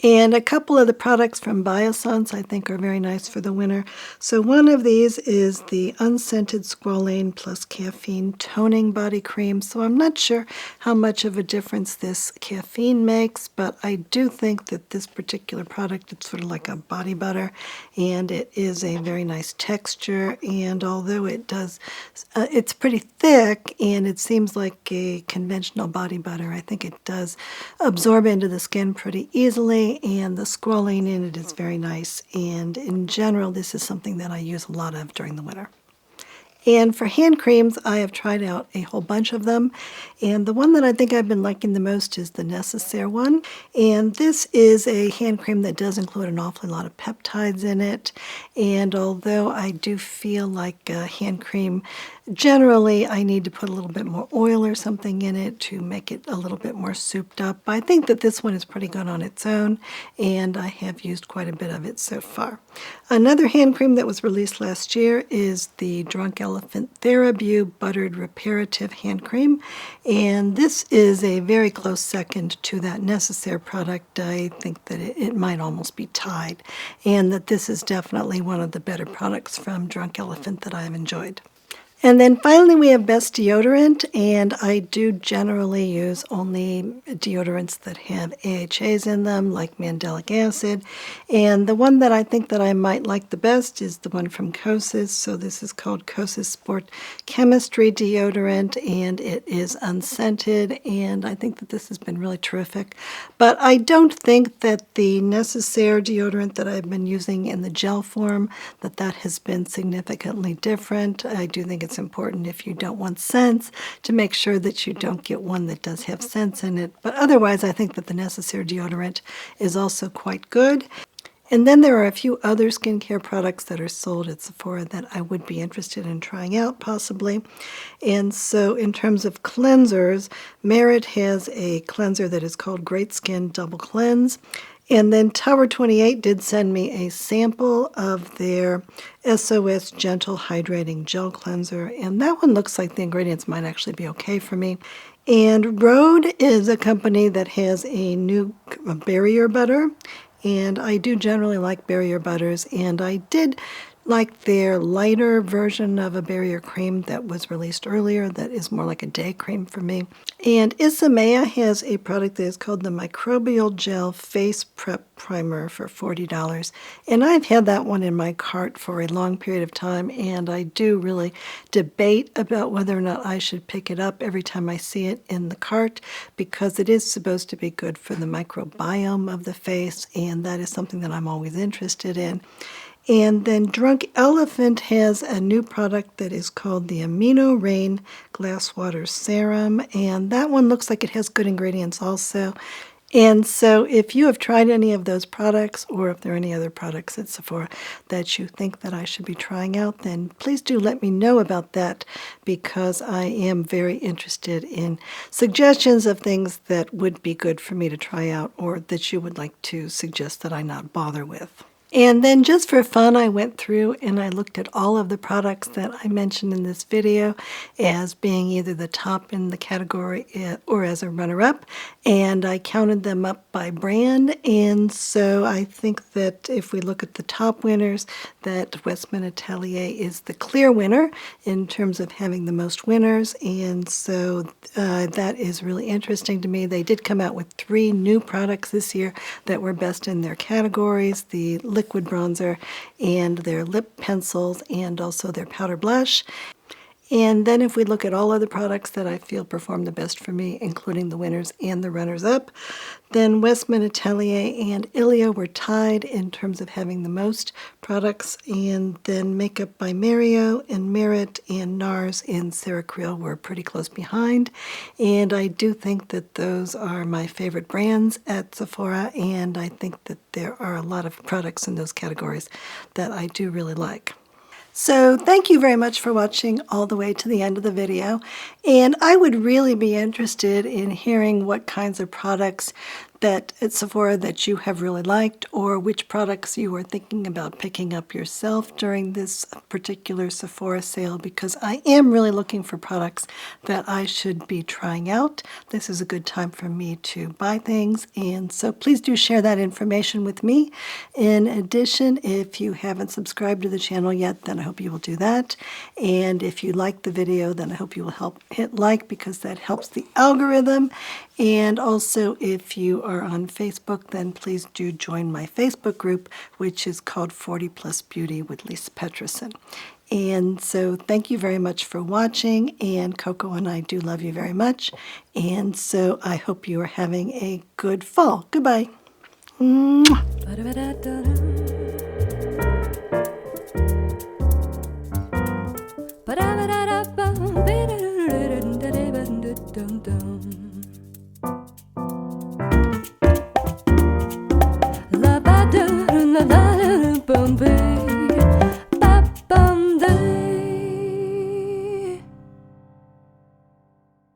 And a couple of the products from Biossance I think are very nice for the winter. So one of these is the Unscented Squalane Plus Caffeine Toning Body Cream. So I'm not sure how much of a difference this caffeine makes, but I do think that this particular product, it's sort of like a body butter, and it is a very nice texture. And although it does, it's pretty thick, and it seems like a conventional body butter, I think it does absorb into the skin pretty easily. And the squalane in it is very nice, and in general this is something that I use a lot of during the winter. And for hand creams, I have tried out a whole bunch of them, and the one that I think I've been liking the most is the Necessaire one. And this is a hand cream that does include an awfully lot of peptides in it, and although I do feel like a hand cream, generally I need to put a little bit more oil or something in it to make it a little bit more souped up. I think that this one is pretty good on its own, and I have used quite a bit of it so far. Another hand cream that was released last year is the Drunk Elephant TheraBeau Buttered Reparative Hand Cream, and this is a very close second to that Necessaire product. I think that it might almost be tied, and that this is definitely one of the better products from Drunk Elephant that I've enjoyed. And then finally we have Best Deodorant, and I do generally use only deodorants that have AHAs in them, like mandelic acid. And the one that I think that I might like the best is the one from Kosas. So this is called Kosas Sport Chemistry Deodorant, and it is unscented, and I think that this has been really terrific. But I don't think that the Necessaire deodorant that I've been using in the gel form, that has been significantly different. I do think it's important, if you don't want scents, to make sure that you don't get one that does have scents in it. But otherwise, I think that the Necessaire deodorant is also quite good. And then there are a few other skincare products that are sold at Sephora that I would be interested in trying out, possibly. And so in terms of cleansers, Merit has a cleanser that is called Great Skin Double Cleanse. And then Tower 28 did send me a sample of their SOS Gentle Hydrating Gel Cleanser, and that one looks like the ingredients might actually be okay for me. And Rhode is a company that has a new barrier butter, and I do generally like barrier butters, and I did like their lighter version of a barrier cream that was released earlier that is more like a day cream for me. And Isamaya has a product that is called the Microbial Gel Face Prep Primer for $40. And I've had that one in my cart for a long period of time, and I do really debate about whether or not I should pick it up every time I see it in the cart, because it is supposed to be good for the microbiome of the face, and that is something that I'm always interested in. And then Drunk Elephant has a new product that is called the Amino Rain Glass Water Serum, and that one looks like it has good ingredients also. And so if you have tried any of those products, or if there are any other products at Sephora that you think that I should be trying out, then please do let me know about that, because I am very interested in suggestions of things that would be good for me to try out, or that you would like to suggest that I not bother with. And then just for fun, I went through and I looked at all of the products that I mentioned in this video as being either the top in the category or as a runner-up, and I counted them up by brand. And so I think that if we look at the top winners, that Westman Atelier is the clear winner in terms of having the most winners, and so that is really interesting to me. They did come out with 3 new products this year that were best in their categories: the liquid bronzer and their lip pencils and also their powder blush. And then if we look at all other products that I feel perform the best for me, including the winners and the runners-up, then Westman Atelier and Ilia were tied in terms of having the most products, and then Makeup by Mario and Merit and NARS and Ceracril were pretty close behind. And I do think that those are my favorite brands at Sephora, and I think that there are a lot of products in those categories that I do really like. So thank you very much for watching all the way to the end of the video, and I would really be interested in hearing what kinds of products that at Sephora that you have really liked, or which products you are thinking about picking up yourself during this particular Sephora sale, because I am really looking for products that I should be trying out. This is a good time for me to buy things, and so please do share that information with me. In addition, if you haven't subscribed to the channel yet, then I hope you will do that. And if you like the video, then I hope you will help hit like, because that helps the algorithm. And also, if you are on Facebook, then please do join my Facebook group, which is called 40 Plus Beauty with Lisa Petrison. And so thank you very much for watching, and Coco and I do love you very much. And so I hope you are having a good fall. Goodbye. Mwah.